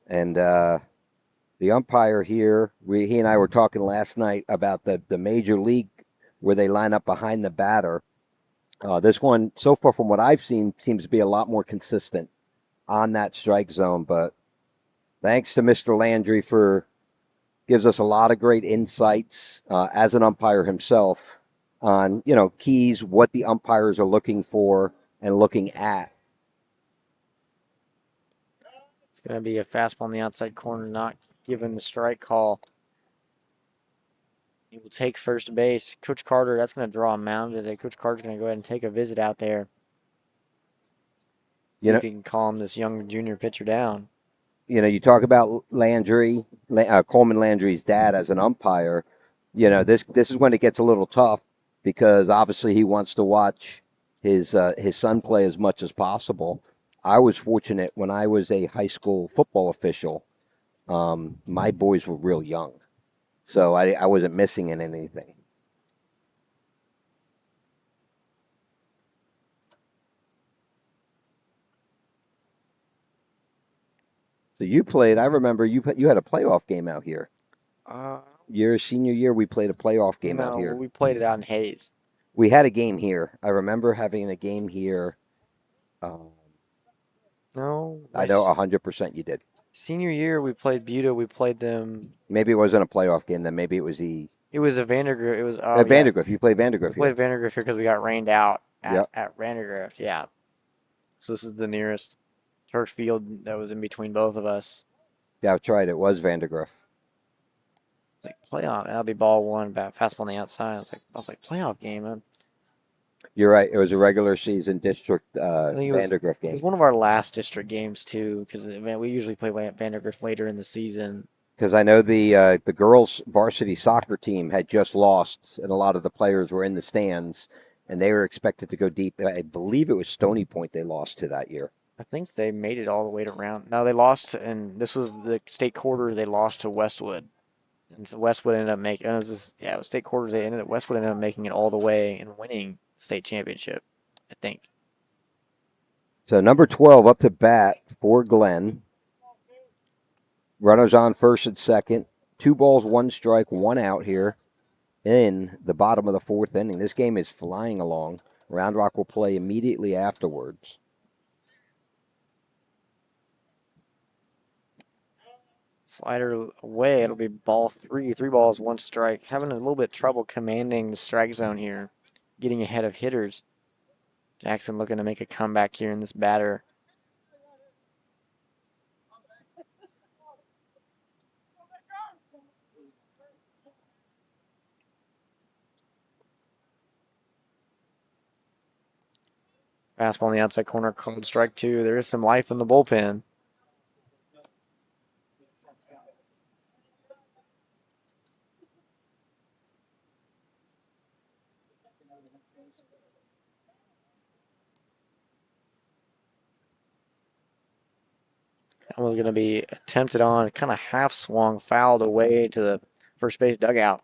And the umpire here, he and I were talking last night about the major league where they line up behind the batter. This one, so far from what I've seen, seems to be a lot more consistent on that strike zone. But thanks to Mr. Landry gives us a lot of great insights as an umpire himself on, keys, what the umpires are looking for and looking at. It's going to be a fastball on the outside corner, not given the strike call. He will take first base. Coach Carter, that's going to draw a mound visit. Coach Carter's going to go ahead and take a visit out there. See if he can calm this young junior pitcher down. You talk about Landry, Coleman Landry's dad as an umpire. This is when it gets a little tough because obviously he wants to watch his son play as much as possible. I was fortunate when I was a high school football official. My boys were real young, so I wasn't missing in anything. So you played. I remember you had a playoff game out here. Your senior year, we played a playoff game out here. We played it out in Hayes. We had a game here. I remember having a game here. No. I know 100% you did. Senior year, we played Buda. We played them. Maybe it wasn't a playoff game. Then maybe it was It was a Vandergrift. It was Vandergrift. You played Vandergrift. We played Vandergrift here because we got rained out at Vandergrift. Yeah. So this is the nearest turf field that was in between both of us. Yeah, that's right. It was Vandergrift. It's like playoff. That'll be ball one. Fastball on the outside. I was like playoff game. Man. You're right. It was a regular season district Vandergrift game. It was one of our last district games too, because we usually play Vandergrift later in the season. Because I know the girls' varsity soccer team had just lost, and a lot of the players were in the stands, and they were expected to go deep. I believe it was Stony Point they lost to that year. I think they made it all the way to round. No, they lost, and this was the state quarters. They lost to Westwood, and so Westwood ended up making. It was state quarters. Westwood ended up making it all the way and winning the state championship, I think. So number 12 up to bat for Glenn. Runners on first and second. 2 balls, 1 strike, 1 out here. in the bottom of the fourth inning. This game is flying along. Round Rock will play immediately afterwards. Slider away. It'll be ball 3. 3 balls, 1 strike. Having a little bit trouble commanding the strike zone here. Getting ahead of hitters. Jackson looking to make a comeback here in this batter. Fastball on the outside corner, called strike 2. There is some life in the bullpen. That one's going to be attempted on, kind of half swung, fouled away to the first base dugout.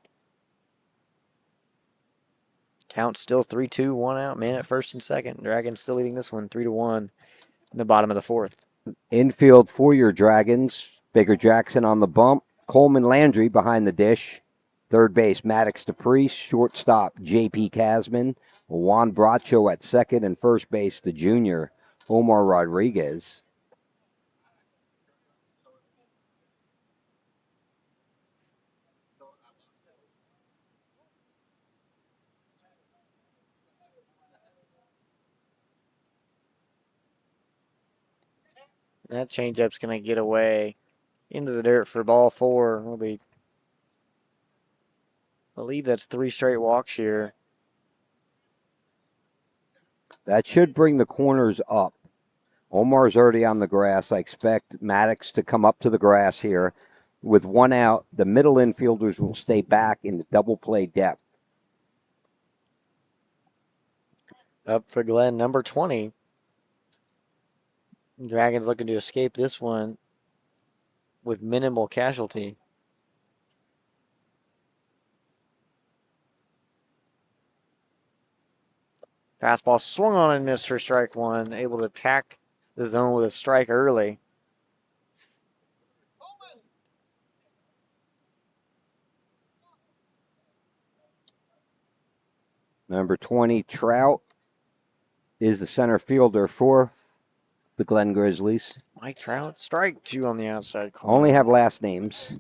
Count still 3-2, 1 out. Man at first and second. Dragons still leading this one 3-1 in the bottom of the fourth. Infield for your Dragons. Baker Jackson on the bump. Coleman Landry behind the dish. Third base, Maddox DePriest. Shortstop, J.P. Casman. Juan Bracho at second. And first base, the junior, Omar Rodriguez. That changeup's going to get away into the dirt for ball 4. It'll be, I believe that's 3 straight walks here. That should bring the corners up. Omar's already on the grass. I expect Maddox to come up to the grass here. With 1 out, the middle infielders will stay back in the double play depth. Up for Glenn, number 20. Dragons looking to escape this one with minimal casualty. Fastball swung on and missed for strike 1. Able to attack the zone with a strike early. Number 20, Trout, is the center fielder for the Glen Grizzlies. Mike Trout, strike 2 on the outside corner. Only have last names.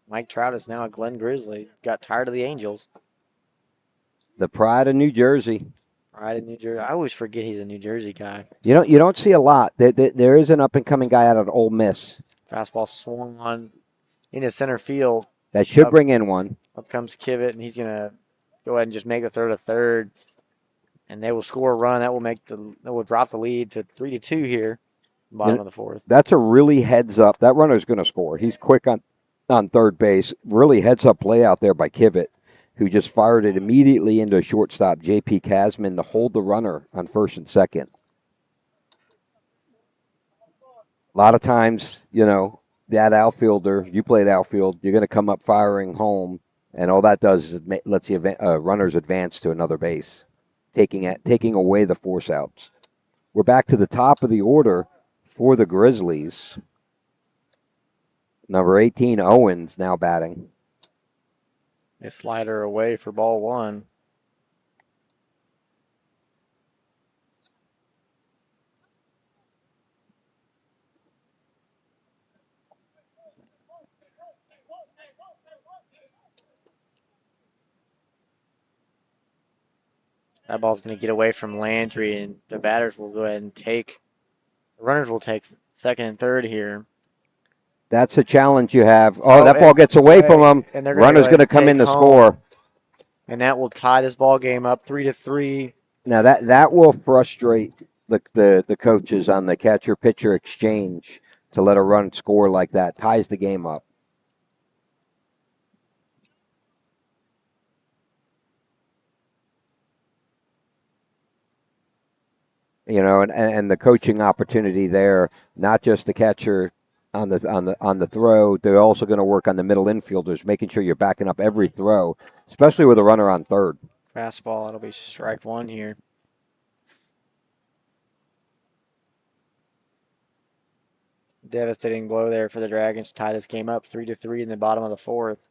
Mike Trout is now a Glen Grizzly. Got tired of the Angels. The pride of New Jersey. Right in New Jersey. I always forget he's a New Jersey guy. You don't see a lot. There is an up and coming guy out of Ole Miss Fastball swung on into center field. that should bring in one. Up comes Kivett, and he's gonna go ahead and just make the throw to third, and they will score a run. That will drop the lead to 3-2 here, bottom of the fourth. That's a really heads up. That runner's going to score. He's quick on third base. Really heads up play out there by Kivett, who just fired it immediately into a shortstop, J.P. Casman, to hold the runner on first and second. A lot of times, that outfielder, you played outfield, you're going to come up firing home, and all that does is it lets the runners advance to another base, taking away the force outs. We're back to the top of the order for the Grizzlies. Number 18, Owens, now batting. A slider away for ball 1. That ball's going to get away from Landry, and the batters will go ahead and the runners will take second and third here. That's a challenge you have. Oh, that ball gets away from them. And they're Runner's going to come in to score. And that will tie this ball game up 3-3. Now that will frustrate the coaches on the catcher pitcher exchange to let a run score like that. Ties the game up. And the coaching opportunity there, not just the catcher on the throw, they're also going to work on the middle infielders, making sure you're backing up every throw, especially with a runner on third. Fastball, it'll be strike 1 here. Devastating blow there for the Dragons to tie this game up 3-3 in the bottom of the fourth.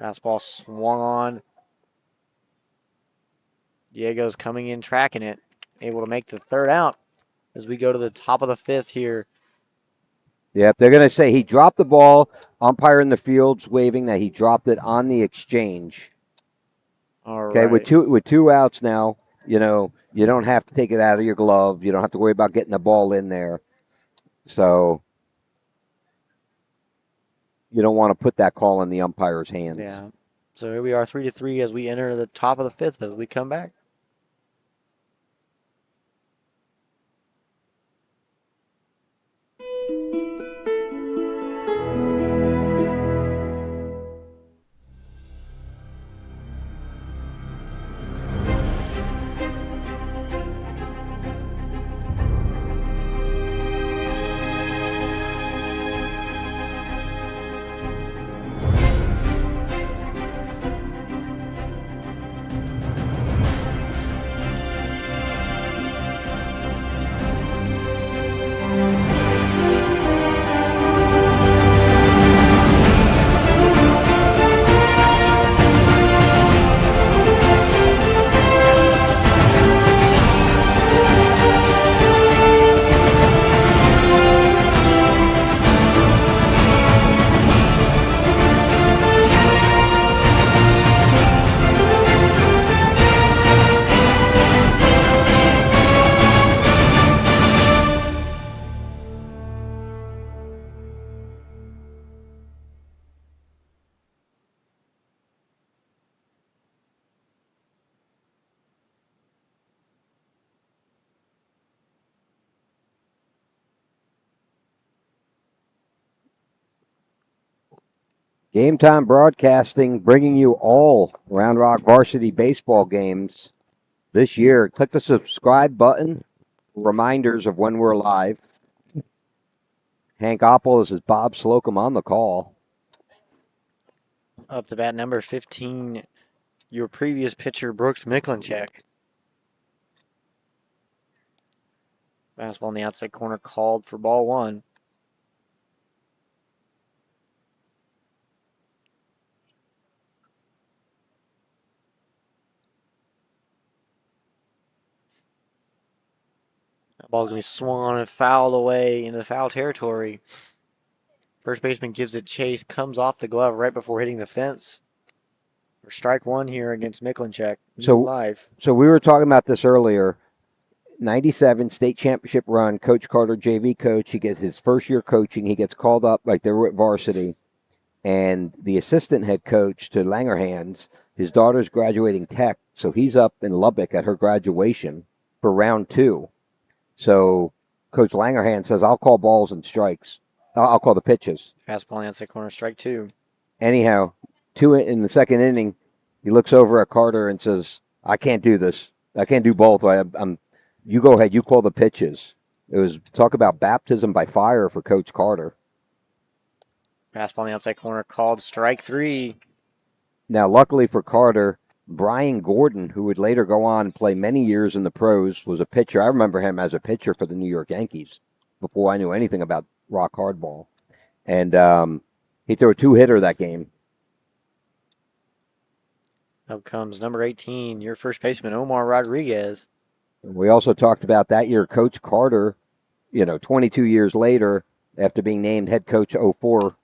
Fastball swung on. Diego's coming in, tracking it, able to make the third out as we go to the top of the fifth here. Yep, they're going to say he dropped the ball. Umpire in the field's waving that he dropped it on the exchange. All Okay, right. with two outs now, you don't have to take it out of your glove. You don't have to worry about getting the ball in there. So you don't want to put that call in the umpire's hands. Yeah. So here we are, 3-3 as we enter the top of the fifth as we come back. Game Time Broadcasting bringing you all Round Rock varsity baseball games this year. Click the subscribe button for reminders of when we're live. Hank Oppel, this is Bob Slocum on the call. Up to bat number 15, your previous pitcher, Brooks Miklinchek. Fastball in the outside corner called for ball one. That ball's going to be swung on and fouled away into the foul territory. First baseman gives it chase, comes off the glove right before hitting the fence. For strike one here against Miklinchek. Live. So we were talking about this earlier. 97 state championship run, Coach Carter, JV coach. He gets his first year coaching. He gets called up like they were at varsity. And the assistant head coach to Langerhans, his daughter's graduating tech. So he's up in Lubbock at her graduation for round two. So Coach Langerhans says, I'll call balls and strikes. I'll call the pitches. Fastball in the outside corner, strike two. Anyhow, in the second inning, he looks over at Carter and says, I can't do this. I can't do both. You go ahead. You call the pitches. It was talk about baptism by fire for Coach Carter. Fastball in the outside corner called strike three. Now, luckily for Carter, Brian Gordon, who would later go on and play many years in the pros, was a pitcher. I remember him as a pitcher for the New York Yankees before I knew anything about rock hardball. And he threw a two-hitter that game. Up comes number 18, your first baseman, Omar Rodriguez. We also talked about that year, Coach Carter, 22 years later, after being named head coach 04.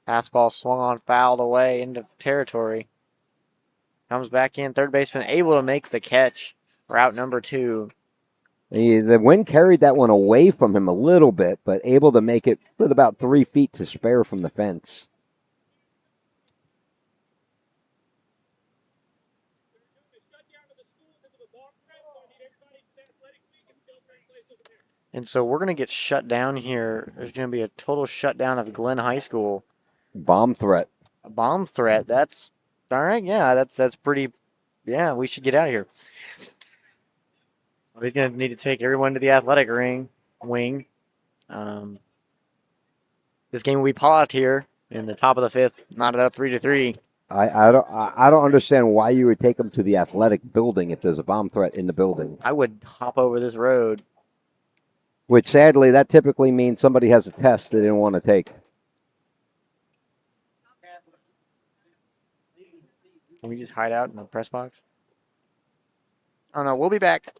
Fastball swung on, fouled away into territory. Comes back in, third baseman able to make the catch. Route number two. The wind carried that one away from him a little bit, but able to make it with about 3 feet to spare from the fence. And so we're going to get shut down here. There's going to be a total shutdown of Glenn High School. Bomb threat. A bomb threat. That's all right. Yeah, that's pretty. Yeah, we should get out of here. We're going to need to take everyone to the athletic wing. This game will be paused here in the top of the fifth, knotted up 3-3. I don't understand why you would take them to the athletic building if there's a bomb threat in the building. I would hop over this road. Which, sadly, that typically means somebody has a test they didn't want to take. Can we just hide out in the press box? Oh no, we'll be back.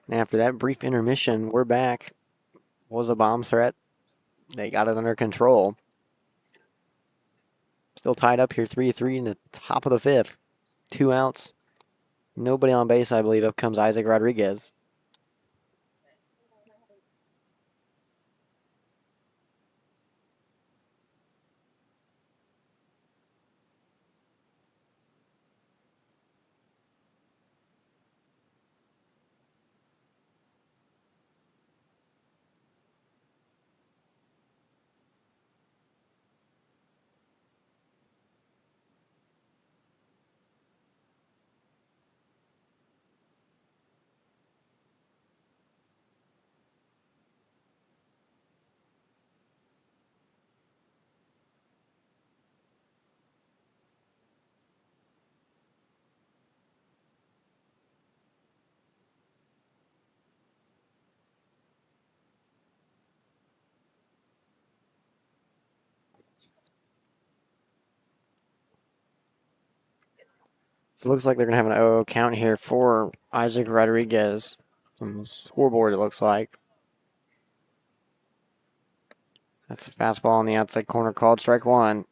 And after that brief intermission, we're back. Was a bomb threat. They got it under control. Still tied up here 3-3 in the top of the fifth. 2 outs. Nobody on base, I believe. Up comes Isaac Rodriguez. So it looks like they're going to have an 0-0 count here for Isaac Rodriguez. From the scoreboard, it looks like. That's a fastball on the outside corner called strike one.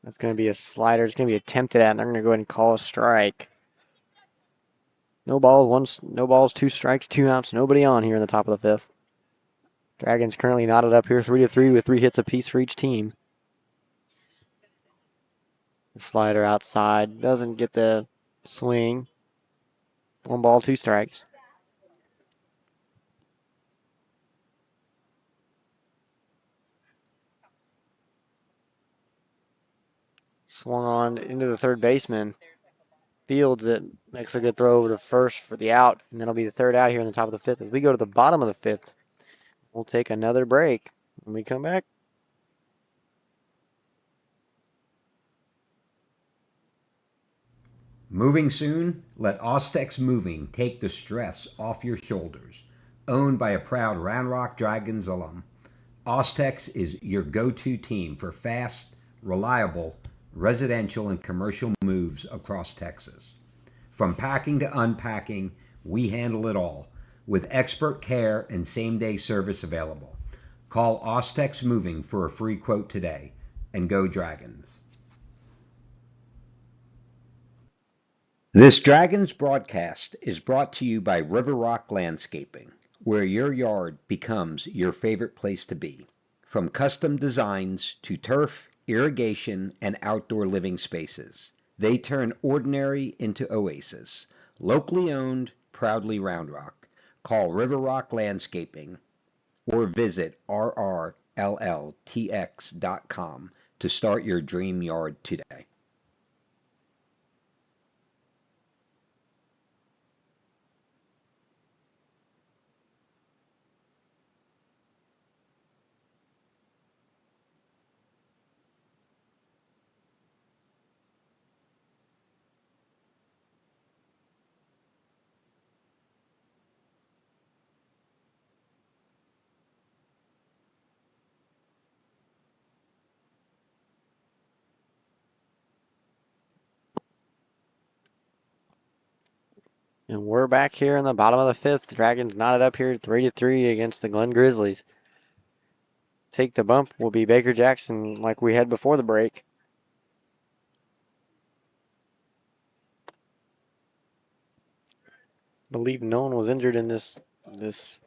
That's going to be a slider. It's going to be attempted at, and they're going to go ahead and call a strike. No balls, 2 strikes, 2 outs, nobody on here in the top of the fifth. Dragons currently knotted up here 3-3 with 3 hits apiece for each team. The slider outside doesn't get the swing. 1 ball, 2 strikes. Swung on into the third baseman. Fields it, makes a good throw over to first for the out, and that'll be the third out here in the top of the fifth. As we go to the bottom of the fifth, we'll take another break. When we come back, Moving soon? Let Ostex Moving take the stress off your shoulders. Owned by a proud Round Rock Dragons alum, Ostex is your go-to team for fast, reliable, residential and commercial moves across Texas. From packing to unpacking, we handle it all with expert care and same-day service available. Call Ostex Moving for a free quote today, and go Dragons. This Dragons broadcast is brought to you by River Rock Landscaping, where your yard becomes your favorite place to be. From custom designs to turf, irrigation, and outdoor living spaces, they turn ordinary into oasis. Locally owned, proudly Round Rock. Call River Rock Landscaping or visit rrlltx.com to start your dream yard today. and we're back here in the bottom of the fifth. The Dragons knotted up here 3-3 against the Glen Grizzlies. Take the bump will be Baker Jackson like we had before the break. Believe no one was injured in this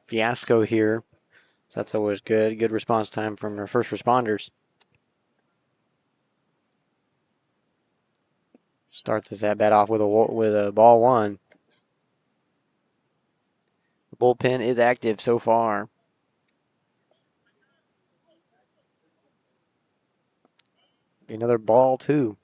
fiasco here. So that's always good. Good response time from our first responders. Start this at bat off with a ball 1. The bullpen is active so far. Another ball 2.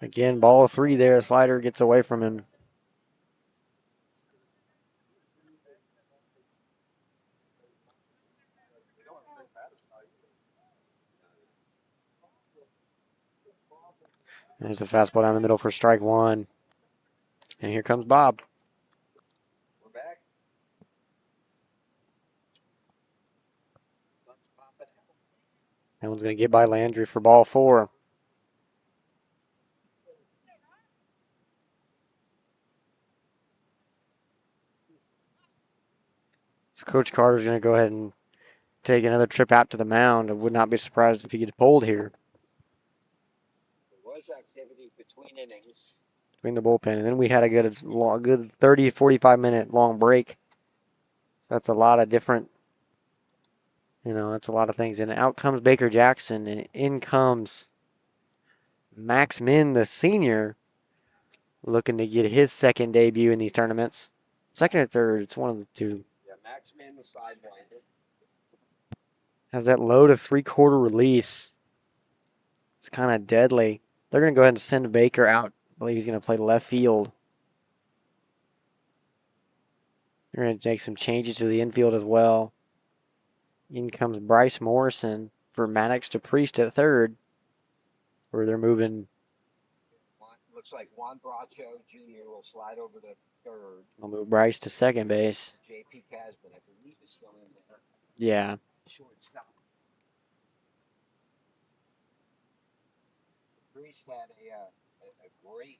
Again, ball 3 there. Slider gets away from him. There's a fastball down the middle for strike one. And here comes Bob. We're back. Sun's popping out. That one's going to get by Landry for ball four. So Coach Carter's going to go ahead and take another trip out to the mound. I would not be surprised if he gets pulled here. There was activity between innings. Between the bullpen. And then we had a good 30, 45-minute long break. So that's a lot of different, that's a lot of things. And out comes Baker Jackson, and in comes Max Min, the senior, looking to get his second debut in these tournaments. Second or third, it's one of the two. Yeah, Max Man the sidewinder. Has that low to three-quarter release. It's kind of deadly. They're going to go ahead and send Baker out. I believe he's going to play left field. They're going to make some changes to the infield as well. In comes Bryce Morrison for Maddox to Priest at third, where they're moving. Looks like Juan Bracho Jr. will slide over to third. They'll move Bryce to second base. J.P. Casman, I believe, is still in there. Yeah. Shortstop. Priest had a great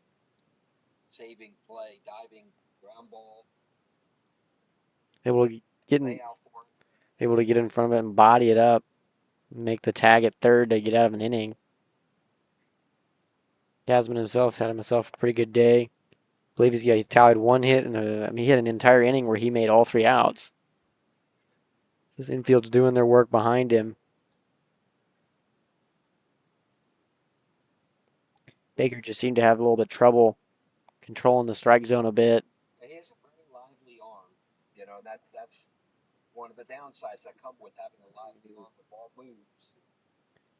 saving play, diving ground ball. Able to get in, Layout for it. able to get in front of it and body it up. Make the tag at third to get out of an inning. Casman himself had himself a pretty good day. I believe he's tallied one hit, and he had an entire inning where he made all three outs. This infield's doing their work behind him. Baker just seemed to have a little bit of trouble controlling the strike zone a bit. He has a very lively arm. That's one of the downsides that come with having a lively arm. The ball moves.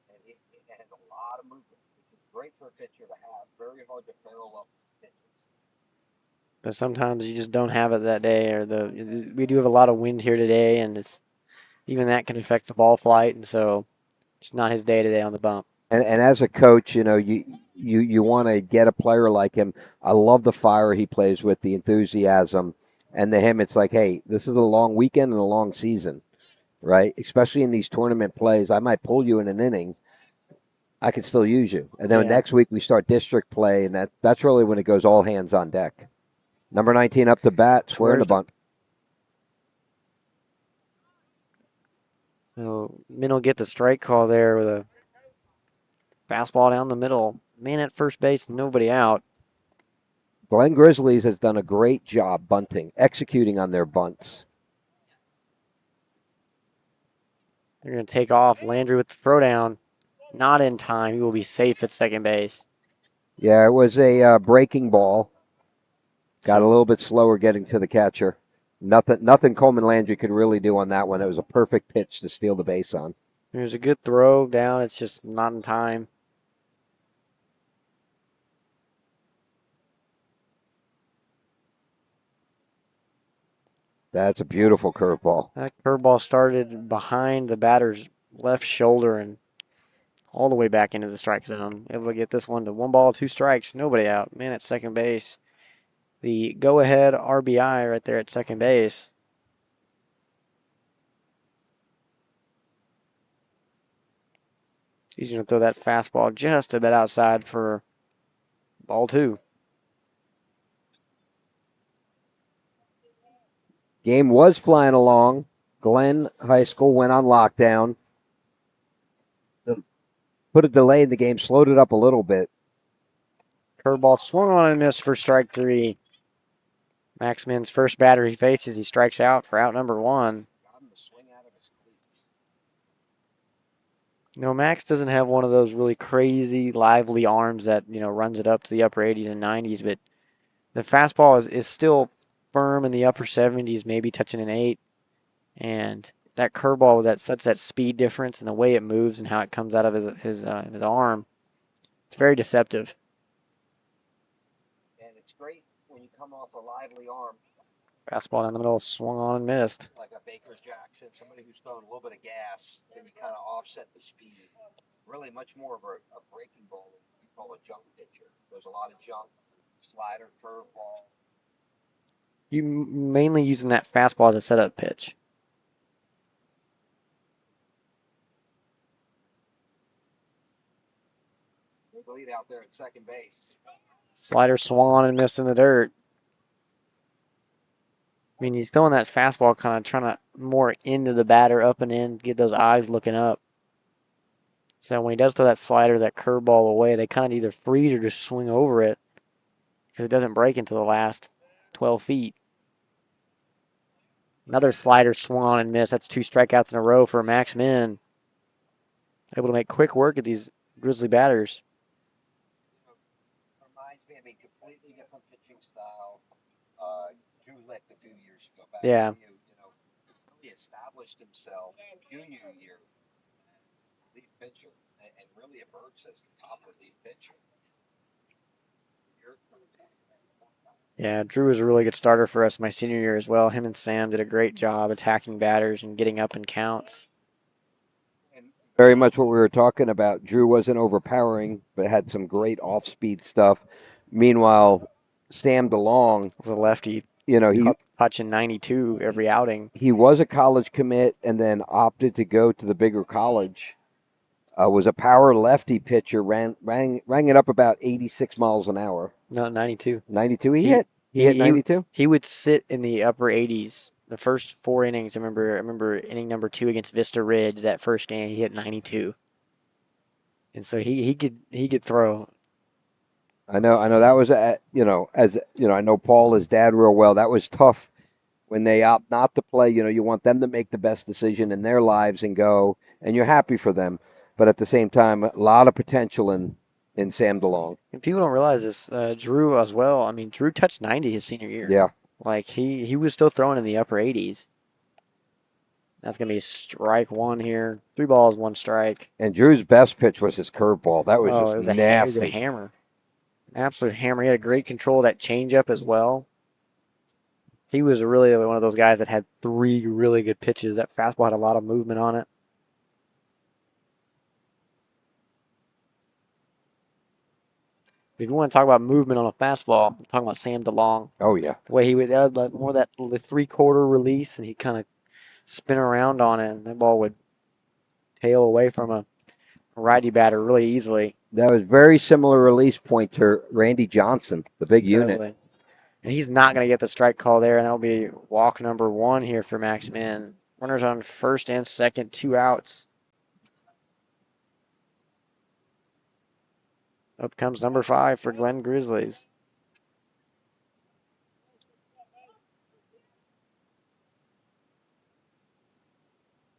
And it has a lot of movement, which is great for a pitcher to have. Very hard to parallel pitches. But sometimes you just don't have it that day, or we do have a lot of wind here today, and even that can affect the ball flight, and so it's not his day today on the bump. And as a coach, you want to get a player like him. I love the fire he plays with, the enthusiasm, and to him, it's like, hey, this is a long weekend and a long season, right? Especially in these tournament plays, I might pull you in an inning. I can still use you, and then next week we start district play, and that's really when it goes all hands on deck. Number 19 up to bat, squaring the bunt. So Min will get the strike call there with a fastball down the middle. Man at first base, nobody out. Glen Grizzlies has done a great job bunting, executing on their bunts. They're going to take off. Landry with the throwdown. Not in time. He will be safe at second base. Yeah, it was a breaking ball. Got a little bit slower getting to the catcher. Nothing Coleman Landry could really do on that one. It was a perfect pitch to steal the base on. There's a good throw down. It's just not in time. That's a beautiful curveball. That curveball started behind the batter's left shoulder and all the way back into the strike zone. Able to get this one to 1-2 strikes. Nobody out. Man at second base. The go-ahead RBI right there at second base. He's going to throw that fastball just a bit outside for ball 2. Game was flying along. Glen High School went on lockdown. Put a delay in the game, slowed it up a little bit. Curveball swung on and missed for strike 3. Max Min's first batter he faces, he strikes out for out number 1. Got him to swing out of his cleats. Max doesn't have one of those really crazy, lively arms that, runs it up to the upper 80s and 90s, but the fastball is still firm in the upper 70s, maybe touching an 8. And that curveball that sets that speed difference and the way it moves and how it comes out of his arm, it's very deceptive. And it's great when you come off a lively arm. Fastball down the middle, swung on and missed. Like a Baker's Jackson, somebody who's throwing a little bit of gas, then you kind of offset the speed. Really much more of a breaking ball. You call a junk pitcher. There's a lot of junk, slider, curveball. You mainly using that fastball as a setup pitch. Big lead out there at second base. Slider swung on and missed in the dirt. I mean, he's throwing that fastball kind of trying to more into the batter, up and in, get those eyes looking up. So when he does throw that slider, that curveball away, they kind of either freeze or just swing over it because it doesn't break into the last 12 feet. Another slider swung on and missed. That's 2 strikeouts in a row for Max Min. Able to make quick work at these Grizzly batters. Reminds me, completely different pitching style. Drew Licht a few years ago. Back Yeah. Really established himself junior year as relief pitcher and really emerged as the top relief pitcher. Yeah, Drew was a really good starter for us my senior year as well. Him and Sam did a great job attacking batters and getting up in counts. Very much what we were talking about. Drew wasn't overpowering, but had some great off-speed stuff. Meanwhile, Sam DeLong was a lefty. He punching 92 every outing. He was a college commit and then opted to go to the bigger college. Was a power lefty pitcher, rang it up about 86 miles an hour. No, 92. 92 he hit 92? He would sit in the upper 80s. The first 4 innings, I remember inning number 2 against Vista Ridge, that first game, he hit 92. And so he could throw. I know that was I know Paul, his dad, real well. That was tough when they opt not to play. You want them to make the best decision in their lives and go, and you're happy for them. But at the same time, a lot of potential in Sam DeLong. And people don't realize this. Drew as well. Drew touched 90 his senior year. Yeah. Like, he was still throwing in the upper 80s. That's going to be strike 1 here. 3 balls, 1 strike. And Drew's best pitch was his curveball. That was it was nasty. It was a hammer. Absolute hammer. He had a great control of that changeup as well. He was really one of those guys that had 3 really good pitches. That fastball had a lot of movement on it. If you want to talk about movement on a fastball, I'm talking about Sam DeLong. Oh, yeah. The way he would more that the 3/4 release, and he'd kind of spin around on it, and that ball would tail away from a righty batter really easily. That was very similar release point to Randy Johnson, the big unit. And he's not going to get the strike call there, and that'll be walk number 1 here for Max Min. Runners on first and second, 2 outs. Up comes number 5 for Glen Grizzlies.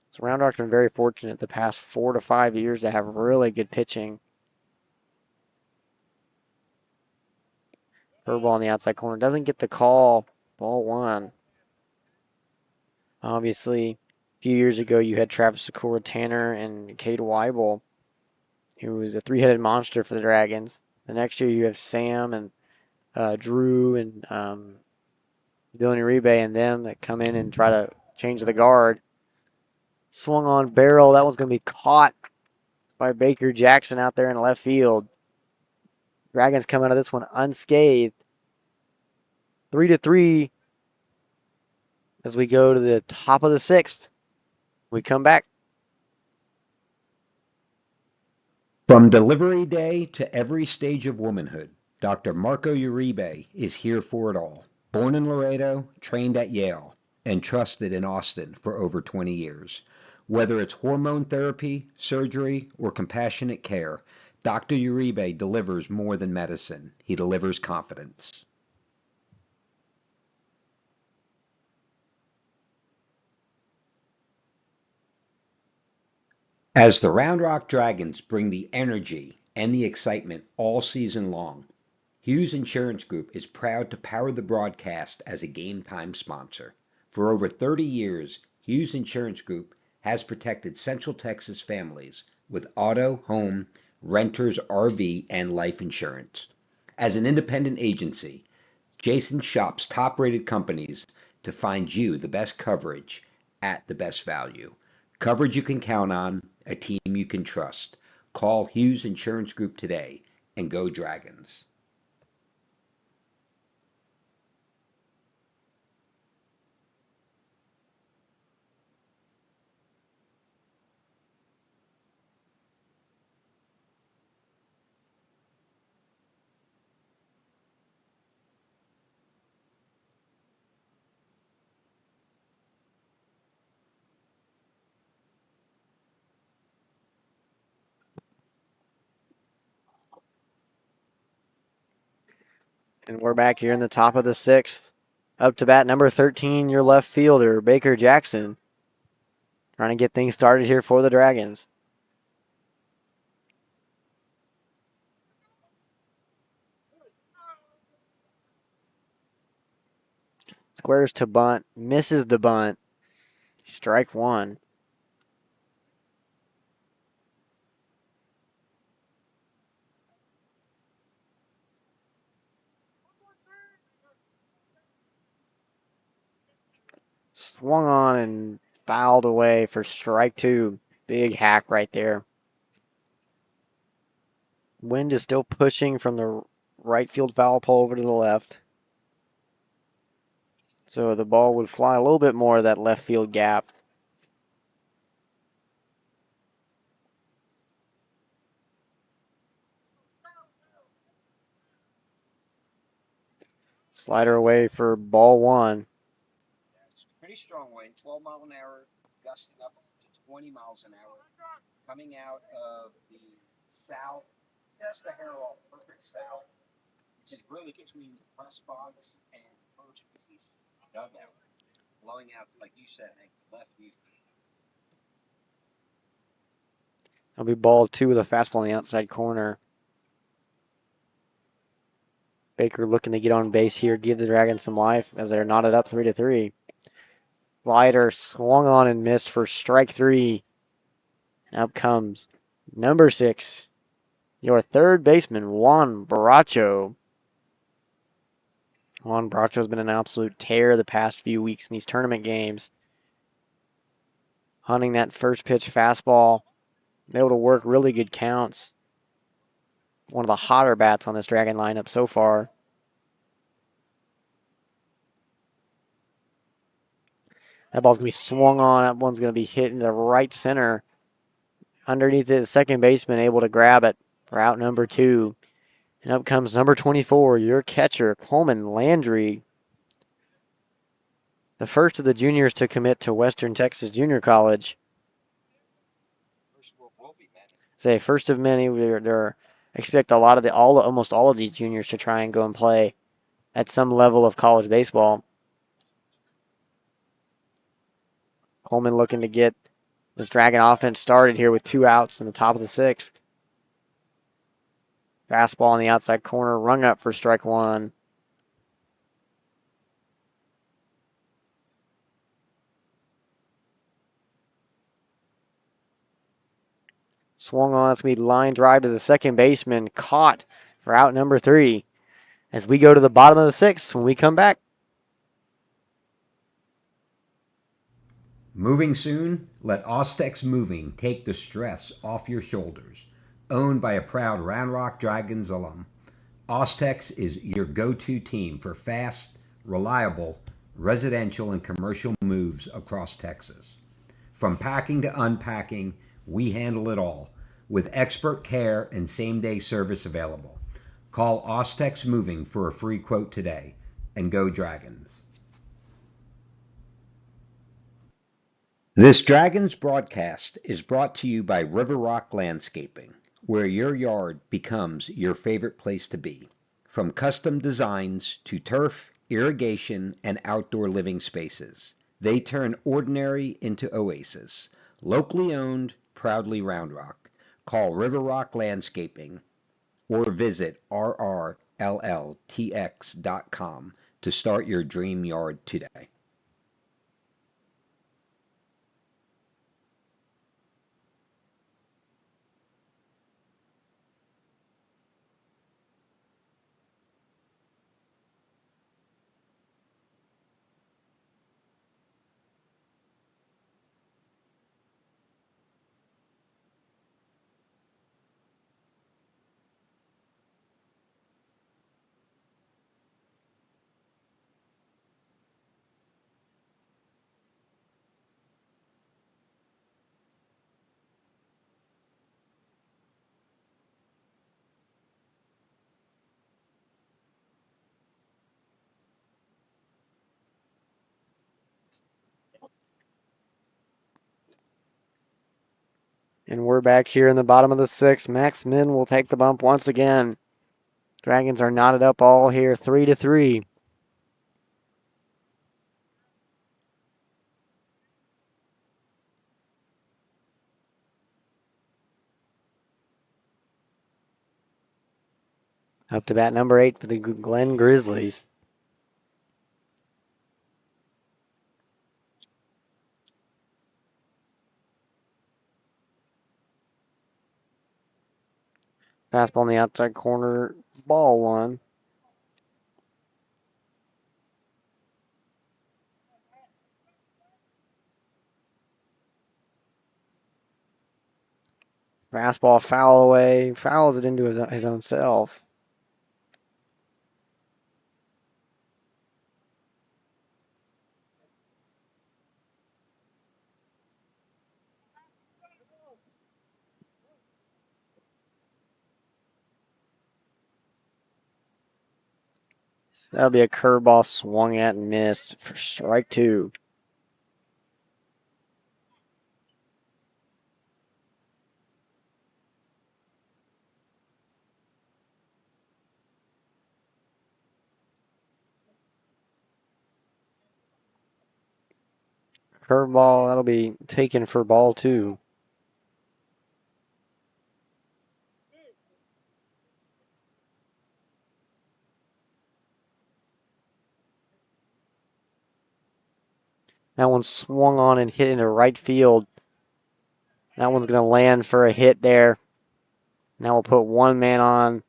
So Round Rock's been very fortunate the past 4 to 5 years to have really good pitching. Curveball on the outside corner. Doesn't get the call. Ball 1. Obviously, a few years ago you had Travis Sakura Tanner and Cade Weibel, who was a 3-headed monster for the Dragons. The next year you have Sam and Drew and Dylan Uribe and them that come in and try to change the guard. Swung on barrel. That one's going to be caught by Baker Jackson out there in left field. Dragons come out of this one unscathed. 3-3 as we go to the top of the 6th. We come back. From delivery day to every stage of womanhood, Dr. Marco Uribe is here for it all. Born in Laredo, trained at Yale, and trusted in Austin for over 20 years. Whether it's hormone therapy, surgery, or compassionate care, Dr. Uribe delivers more than medicine. He delivers confidence. As the Round Rock Dragons bring the energy and the excitement all season long, Hughes Insurance Group is proud to power the broadcast as a Game Time sponsor. For over 30 years, Hughes Insurance Group has protected Central Texas families with auto, home, renters, RV, and life insurance. As an independent agency, Jason shops top-rated companies to find you the best coverage at the best value. Coverage you can count on, a team you can trust. Call Hughes Insurance Group today and go Dragons. And we're back here in the top of the sixth. Up to bat, number 13, your left fielder, Baker Jackson. Trying to get things started here for the Dragons. Squares to bunt, misses the bunt. Strike one. Swung on and fouled away for strike two. Big hack right there. Wind is still pushing from the right field foul pole over to the left. So the ball would fly a little bit more of that left field gap. Slider away for ball one. It's pretty strong wind, 12 mile an hour, gusting up to 20 miles an hour, coming out of the south, just a hair off perfect south, which is really between the press box and first base dugout, blowing out, like you said, Hank, to left field. It'll be ball two with a fastball on the outside corner. Baker looking to get on base here, give the Dragons some life as they're knotted up 3-3. Slider swung on and missed for strike three. Up comes number 6, your third baseman, Juan Baracho. Juan Baracho's been an absolute tear the past few weeks in these tournament games. Hunting that first pitch fastball, able to work really good counts. One of the hotter bats on this Dragon lineup so far. That ball's going to be swung on. That one's going to be hit in the right center. Underneath it, the second baseman able to grab it for out number 2. And up comes number 24, your catcher, Coleman Landry. The first of the juniors to commit to Western Texas Junior College. First will be many. Say first of many. They're expect a lot of almost all of these juniors to try and go and play at some level of college baseball. Coleman looking to get this Dragon offense started here with 2 outs in the top of the 6th. Fastball on the outside corner, rung up for strike one. Swung on, it's going to be line drive to the second baseman, caught for out number 3. As we go to the bottom of the 6th when we come back. Moving soon? Let Ostex Moving take the stress off your shoulders. Owned by a proud Round Rock Dragons alum, Ostex is your go-to team for fast, reliable, residential and commercial moves across Texas. From packing to unpacking, we handle it all, with expert care and same-day service available. Call Ostex Moving for a free quote today, and go Dragons. This Dragons broadcast is brought to you by River Rock Landscaping, where your yard becomes your favorite place to be. From custom designs to turf, irrigation, and outdoor living spaces, they turn ordinary into oasis. Locally owned, proudly Round Rock. Call River Rock Landscaping or visit rrlltx.com to start your dream yard today. And we're back here in the bottom of the sixth. Max Min will take the bump once again. Dragons are knotted up all here, 3-3. Up to bat number 8 for the Glen Grizzlies. Fastball in the outside corner, ball one. Fastball foul away, fouls it into his own self. So that'll be a curveball swung at and missed for strike 2. Curveball, that'll be taken for ball 2. That one swung on and hit into right field. That one's going to land for a hit there. Now we'll put one man on.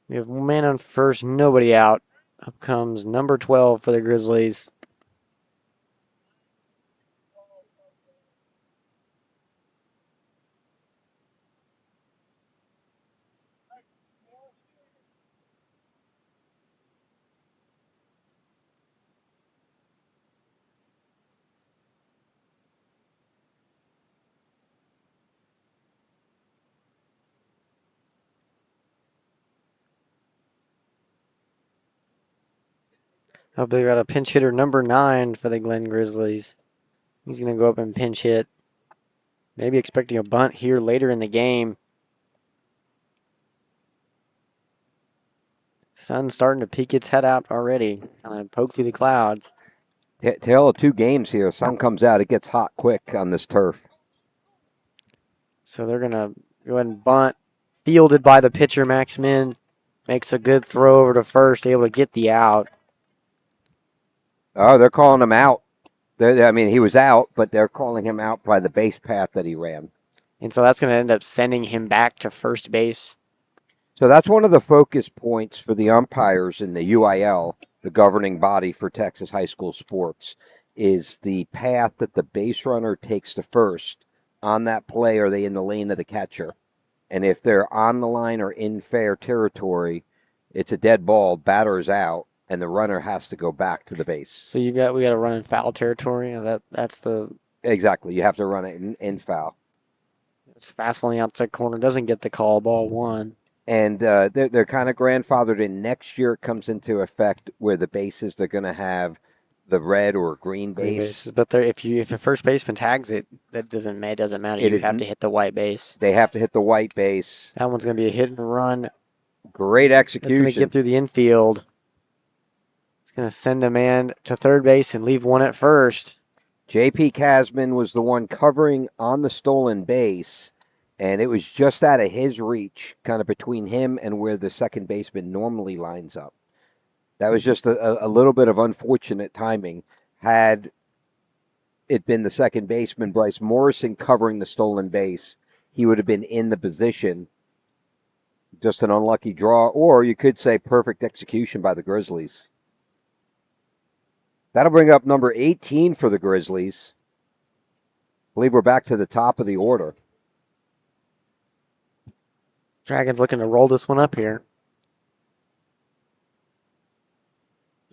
We have one man on first, nobody out. Up comes number 12 for the Grizzlies. Up they got a pinch hitter number 9 for the Glen Grizzlies. He's going to go up and pinch hit. Maybe expecting a bunt here later in the game. Sun's starting to peek its head out already. Kind of poke through the clouds. Tale of 2 games here. Sun comes out. It gets hot quick on this turf. So they're going to go ahead and bunt. Fielded by the pitcher, Max Min. Makes a good throw over to first, able to get the out. Oh, they're calling him out. I mean, he was out, but they're calling him out by the base path that he ran. And so that's going to end up sending him back to first base. So that's one of the focus points for the umpires in the UIL, the governing body for Texas high school sports, is the path that the base runner takes to first. On that play, are they in the lane of the catcher? And if they're on the line or in fair territory, it's a dead ball, batter is out, and the runner has to go back to the base. So we got to run in foul territory. That's the Exactly. You have to run it in foul. it's fastball on the outside corner. Doesn't get the call. Ball 1. And they're kind of grandfathered in. Next year it comes into effect where the bases, they're going to have the red or green base. But if a first baseman tags it, that doesn't matter. You have to hit the white base. They have to hit the white base. That one's going to be a hit and run. Great execution. It's going to get through the infield. It's going to send a man to third base and leave one at first. J.P. Kasman was the one covering on the stolen base, and it was just out of his reach, kind of between him and where the second baseman normally lines up. That was just a little bit of unfortunate timing. Had it been the second baseman, Bryce Morrison, covering the stolen base, he would have been in the position. Just an unlucky draw, or you could say perfect execution by the Grizzlies. That'll bring up number 18 for the Grizzlies. I believe we're back to the top of the order. Dragons looking to roll this one up here.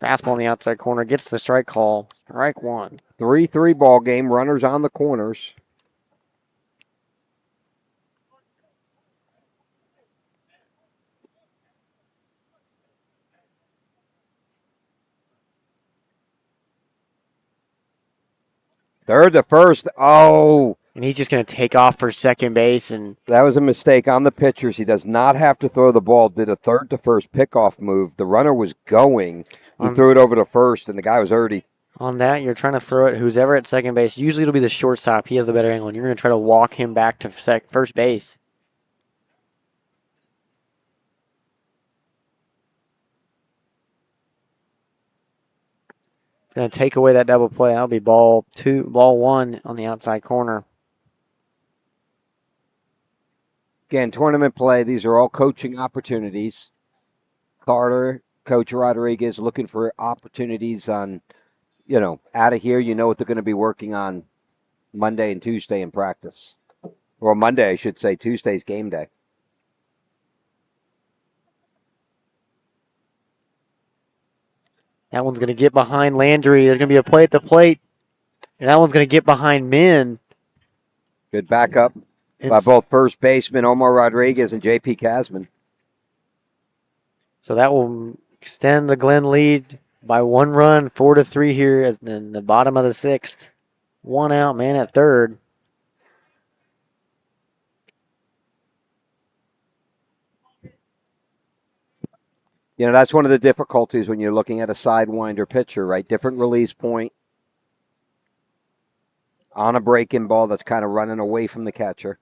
Fastball on the outside corner gets the strike call. Strike 1. 3-3 ball game. Runners on the corners. Third to first. Oh, And he's just going to take off for second base. And that was a mistake on the pitchers. He does not have to throw the ball. Did a third to first pickoff move. The runner was going. He threw it over to first, and the guy was already. On that, you're trying to throw it who's ever at second base. Usually it'll be the shortstop. He has the better angle, and you're going to try to walk him back to first base. It's going to take away that double play. That'll be ball one on the outside corner. Again, tournament play. These are all coaching opportunities. Carter, Coach Rodriguez looking for opportunities on, out of here. You know what they're going to be working on Monday and Tuesday in practice. Or Monday, I should say. Tuesday's game day. That one's going to get behind Landry. There's going to be a play at the plate. And that one's going to get behind Min. Good backup by both first baseman Omar Rodriguez and J.P. Casman. So that will extend the Glen lead by 1 run, 4-3 here in the bottom of the 6th. 1 out, man at third. That's one of the difficulties when you're looking at a sidewinder pitcher, right? Different release point on a breaking ball that's kind of running away from the catcher.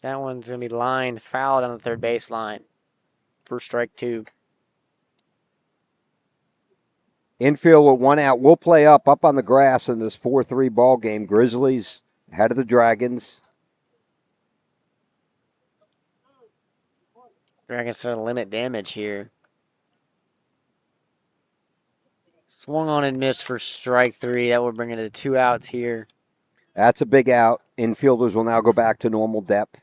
That one's going to be lined fouled on the third baseline for strike 2. Infield with 1 out. We'll play up on the grass in this 4-3 ball game. Grizzlies ahead of the Dragons. Dragons trying to limit damage here. Swung on and missed for strike 3. That will bring it to 2 outs here. That's a big out. Infielders will now go back to normal depth.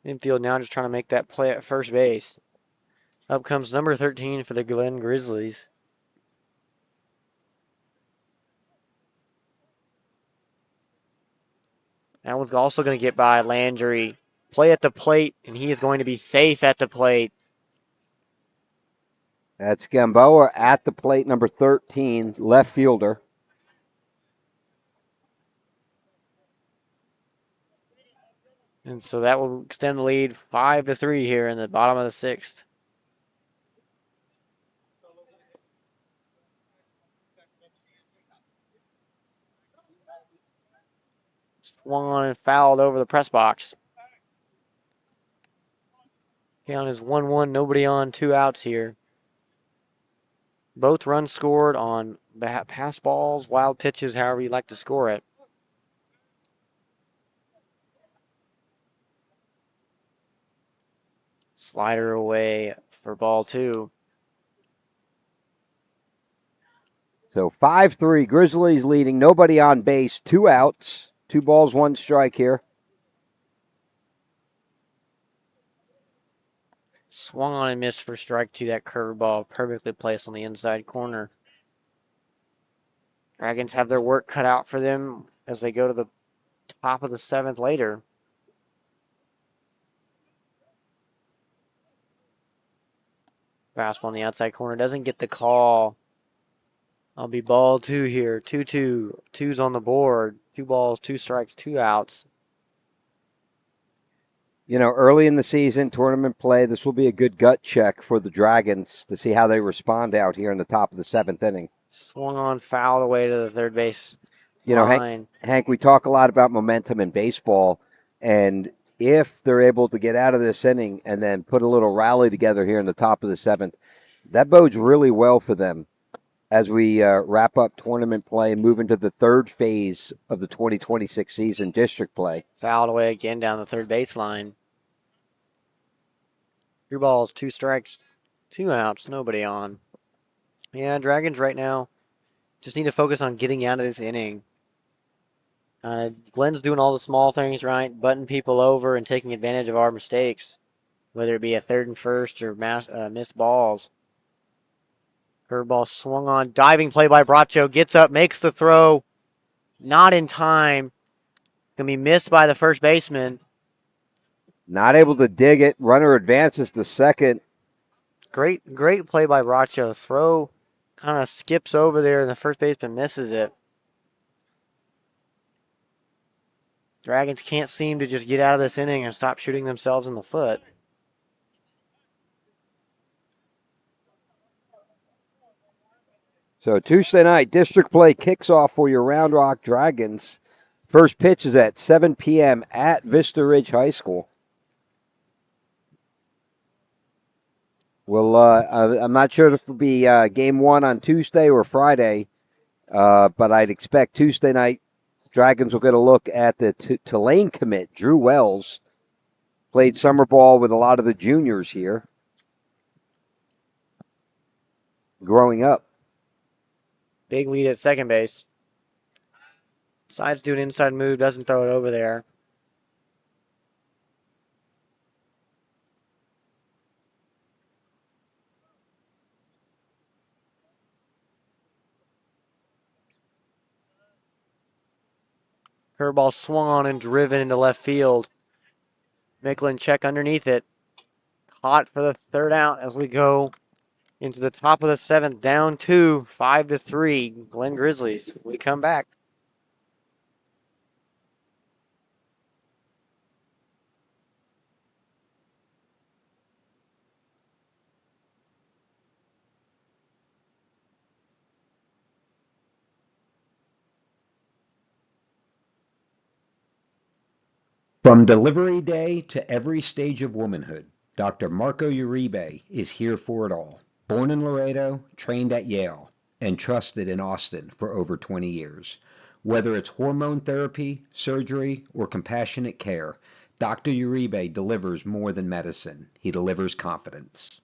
Infield now just trying to make that play at first base. Up comes number 13 for the Glen Grizzlies. That one's also going to get by Landry. Play at the plate, and he is going to be safe at the plate. That's Gamboa at the plate, number 13, left fielder. And so that will extend the lead 5-3 here in the bottom of the 6th. Swung on and fouled over the press box. Count is 1-1, nobody on, 2 outs here. Both runs scored on pass balls, wild pitches, however you like to score it. Slider away for ball 2. So 5-3, Grizzlies leading, nobody on base, 2 outs, 2 balls, 1 strike here. Swung on and missed for strike 2. That curveball perfectly placed on the inside corner. Dragons have their work cut out for them as they go to the top of the 7th later. Fastball on the outside corner doesn't get the call. I'll be ball 2 here. 2-2. 2's on the board. 2 balls, 2 strikes, 2 outs. Early in the season, tournament play, this will be a good gut check for the Dragons to see how they respond out here in the top of the 7th inning. Swung on, fouled away to the third base line. Hank, we talk a lot about momentum in baseball, and if they're able to get out of this inning and then put a little rally together here in the top of the 7th, that bodes really well for them as we wrap up tournament play and move into the 3rd phase of the 2026 season, district play. Fouled away again down the third baseline. 3 balls, 2 strikes, 2 outs, nobody on. Yeah, Dragons right now just need to focus on getting out of this inning. Glenn's doing all the small things right, butting people over and taking advantage of our mistakes, whether it be a 3rd and 1st or missed balls. Curveball swung on, diving play by Bracho, gets up, makes the throw. Not in time. Gonna be missed by the first baseman. Not able to dig it. Runner advances to second. Great play by Bracho. Throw kind of skips over there, and the first baseman misses it. Dragons can't seem to just get out of this inning and stop shooting themselves in the foot. So Tuesday night, district play kicks off for your Round Rock Dragons. First pitch is at 7 p.m. at Vista Ridge High School. Well, I'm not sure if it'll be game one on Tuesday or Friday, but I'd expect Tuesday night Dragons will get a look at the Tulane commit, Drew Wells. Played summer ball with a lot of the juniors here growing up. Big lead at second base. Decides to do an inside move, doesn't throw it over there. Curveball swung on and driven into left field. Micklin check underneath it. Caught for the third out as we go into the top of the seventh. Down 2, 5-3. Glen Grizzlies. We come back. From delivery day to every stage of womanhood, Dr. Marco Uribe is here for it all. Born in Laredo, trained at Yale, and trusted in Austin for over 20 years. Whether it's hormone therapy, surgery, or compassionate care, Dr. Uribe delivers more than medicine. He delivers confidence.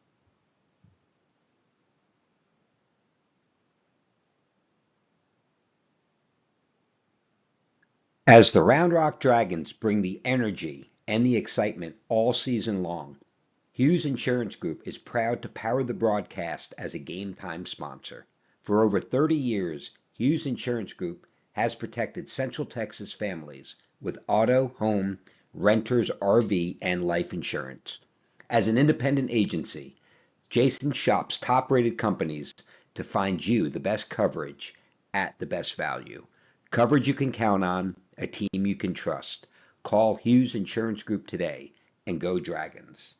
As the Round Rock Dragons bring the energy and the excitement all season long, Hughes Insurance Group is proud to power the broadcast as a game time sponsor. For over 30 years, Hughes Insurance Group has protected Central Texas families with auto, home, renters, RV, and life insurance. As an independent agency, Jason shops top-rated companies to find you the best coverage at the best value. Coverage you can count on, a team you can trust. Call Hughes Insurance Group today and go Dragons.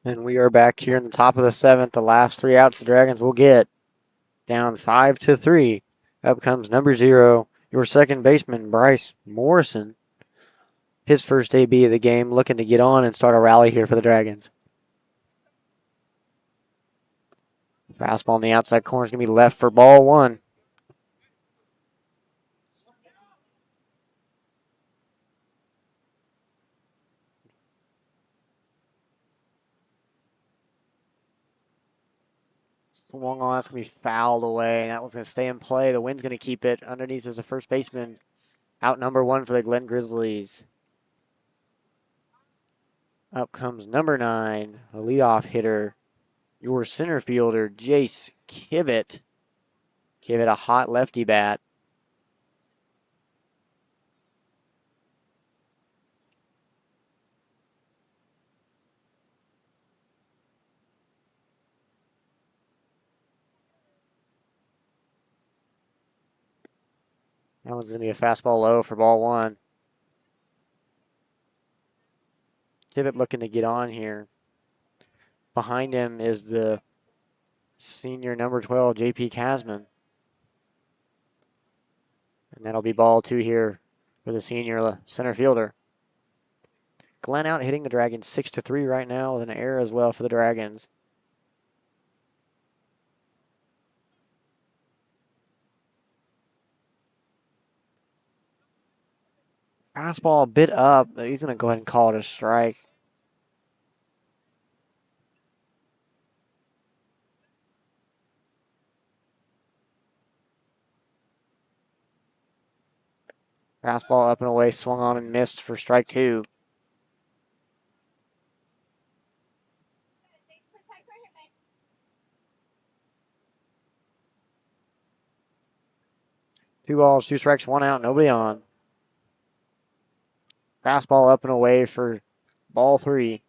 And we are back here in the top of the seventh. The last 3 outs the Dragons will get. Down 5-3. Up comes number 0, your second baseman, Bryce Morrison. His first AB of the game, looking to get on and start a rally here for the Dragons. Fastball on the outside corner is going to be left for ball 1. Swung on, it's going to be fouled away. That one's going to stay in play. The wind's going to keep it. Underneath is the first baseman. Out number 1 for the Glen Grizzlies. Up comes number 9, the leadoff hitter, your center fielder, Jace Kivett. Kivett, a hot lefty bat. That one's going to be a fastball low for ball 1. Kivett looking to get on here. Behind him is the senior number 12, J.P. Kasman. And that'll be ball 2 here for the senior center fielder. Glenn out hitting the Dragons 6-3 right now with an error as well for the Dragons. Fastball a bit up, but he's going to go ahead and call it a strike. Fastball up and away, swung on and missed for strike 2. Two balls, 2 strikes, 1 out, nobody on. Fastball up and away for ball 3.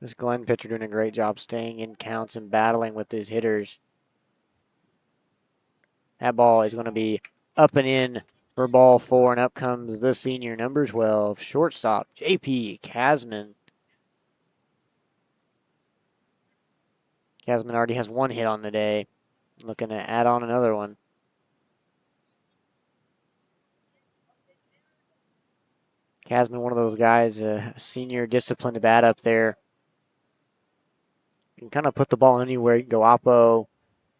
This Glenn pitcher doing a great job staying in counts and battling with his hitters. That ball is going to be up and in for ball 4, and up comes the senior, number 12, shortstop, J.P. Kasman. Kasman already has 1 hit on the day. Looking to add on another one. Kasman, one of those guys, senior disciplined bat up there. You can kind of put the ball anywhere. You can go oppo,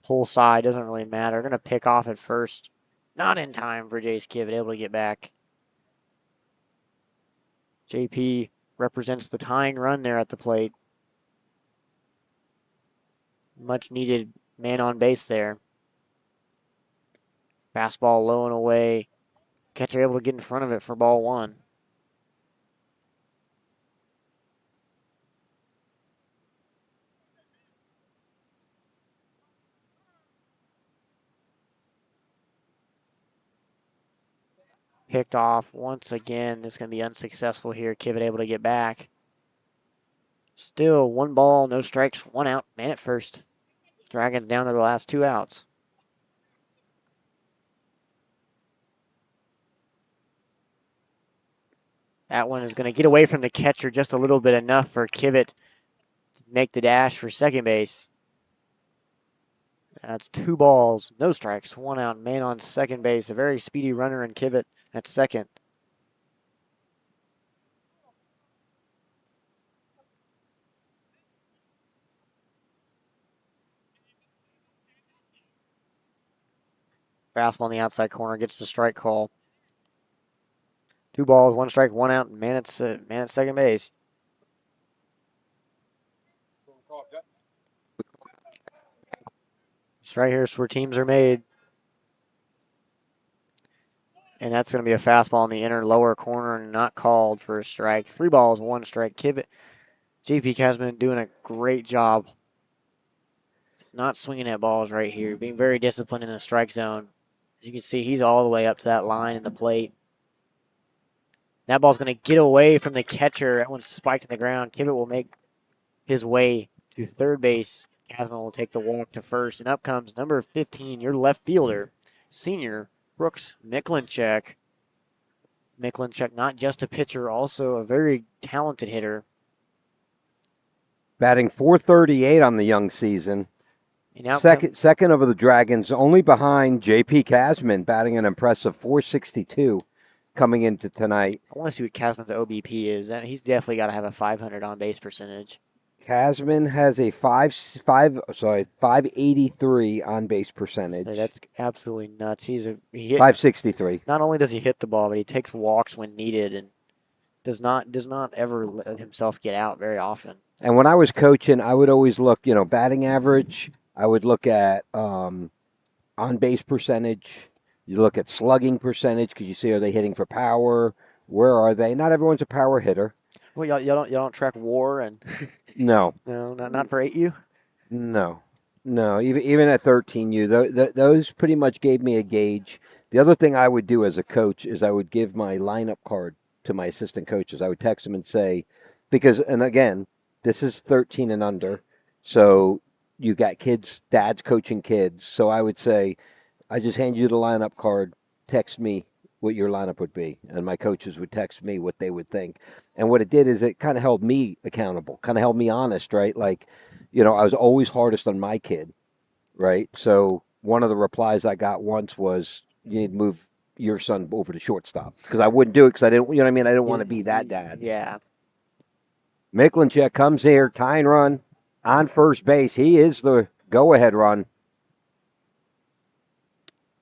pull side, doesn't really matter. Going to pick off at first. Not in time for Jace Kivett, able to get back. JP represents the tying run there at the plate. Much needed man on base there. Fastball low and away. Catcher able to get in front of it for ball 1. Picked off once again. This is going to be unsuccessful here. Kivett able to get back. Still 1 ball, no strikes, 1 out. Man at first. Dragons down to the last 2 outs. That one is going to get away from the catcher just a little bit, enough for Kivett to make the dash for second base. That's 2 balls, no strikes, 1 out, man on second base. A very speedy runner in Kivett at second. Fastball on the outside corner, gets the strike call. 2 balls, 1 strike, 1 out, man at second base. It's right here is where teams are made. And that's going to be a fastball in the inner lower corner, not called for a strike. 3 balls, 1 strike. Kivett, JP Kasman doing a great job not swinging at balls right here, being very disciplined in the strike zone. As you can see, he's all the way up to that line in the plate. That ball's going to get away from the catcher. That one's spiked in the ground. Kivett will make his way to third base. Kasman will take the walk to first, and up comes number 15, your left fielder, senior Brooks Miklinchek. Miklinchek, not just a pitcher, also a very talented hitter. Batting .438 on the young season. Second of the Dragons, only behind J.P. Kasman, batting an impressive .462 coming into tonight. I want to see what Kasman's OBP is. He's definitely got to have a 500 on base percentage. Kasman has a 583 on base percentage. So that's absolutely nuts. He 563. Not only does he hit the ball, but he takes walks when needed and does not ever let himself get out very often. And when I was coaching, I would always look, batting average. I would look at on base percentage. You look at slugging percentage because you see, are they hitting for power? Where are they? Not everyone's a power hitter. Well, y'all don't track WAR and no, not for 8U. No, even at 13U, those pretty much gave me a gauge. The other thing I would do as a coach is I would give my lineup card to my assistant coaches. I would text them and say, and again, this is 13 and under, so you got kids, dads coaching kids. So I would say, I just hand you the lineup card, text me what your lineup would be. And my coaches would text me what they would think. And what it did is it kind of held me accountable, kind of held me honest, right? Like, I was always hardest on my kid, right? So one of the replies I got once was, you need to move your son over to shortstop. Because I wouldn't do it because I didn't, I didn't want to be that dad. Yeah. Miklinchek comes here, tying run on first base. He is the go-ahead run.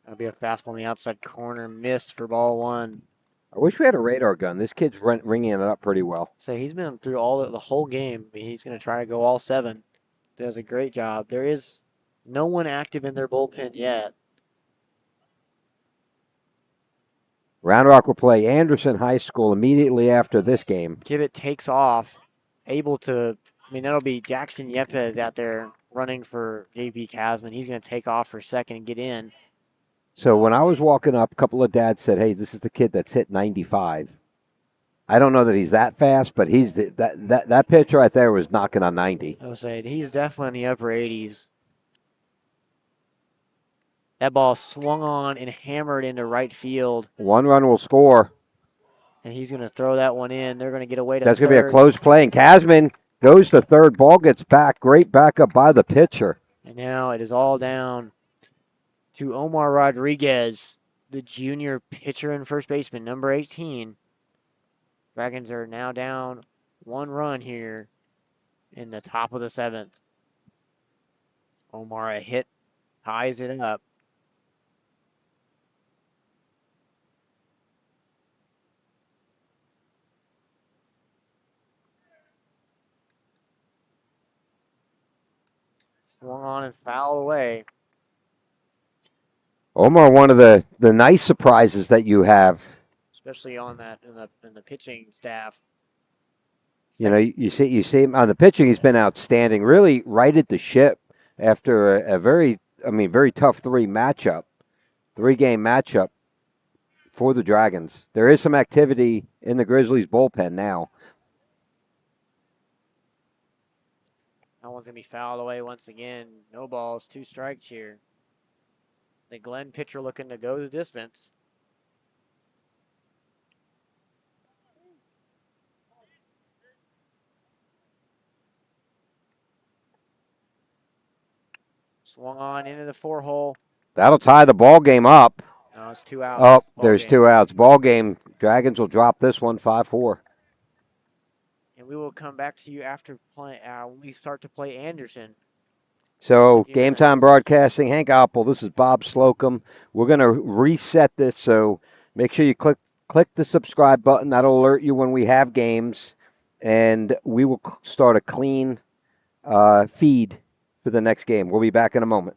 That'll be a fastball on the outside corner, missed for ball 1. I wish we had a radar gun. This kid's ringing it up pretty well. So he's been through all the whole game. He's going to try to go all 7. does a great job. There is no one active in their bullpen yet. Round Rock will play Anderson High School immediately after this game. Kivett takes off, able to, I mean, that'll be Jackson Yepes out there running for JP Casman. He's going to take off for second and get in. So when I was walking up, a couple of dads said, "Hey, this is the kid that's hit 95." I don't know that he's that fast, but he's that pitch right there was knocking on 90. I would say he's definitely in the upper 80s. That ball swung on and hammered into right field, One run will score. and he's going to throw that one in. They're going to get away to That's third. going to be a close play, and Casman goes to third. Ball gets back. Great backup by the pitcher. And now it is all down to Omar Rodriguez, the junior pitcher and first baseman, number 18. Dragons are now down 1 run here in the top of the 7th. Omar, a hit, ties it up. Swung on and fouled away. Omar, one of the nice surprises that you have. Especially on that in the pitching staff. You know, you see him on the pitching. He's been outstanding. Really righted the ship after a very tough 3-game matchup for the Dragons. There is some activity in the Grizzlies bullpen now. That one's going to be fouled away once again. No balls, 2 strikes here. The Glenn pitcher looking to go the distance. Swung on into the 4-hole. That'll tie the ball game up. No, it's 2 outs. Oh, Ball there's game. 2 outs. Ball game. Dragons will drop this one 5-4. And we will come back to you after when we start to play Anderson. So, Yeah. Game Time Broadcasting, Hank Oppel, this is Bob Slocum. We're going to reset this, so make sure you click the subscribe button. That'll alert you when we have games, and we will start a clean feed for the next game. We'll be back in a moment.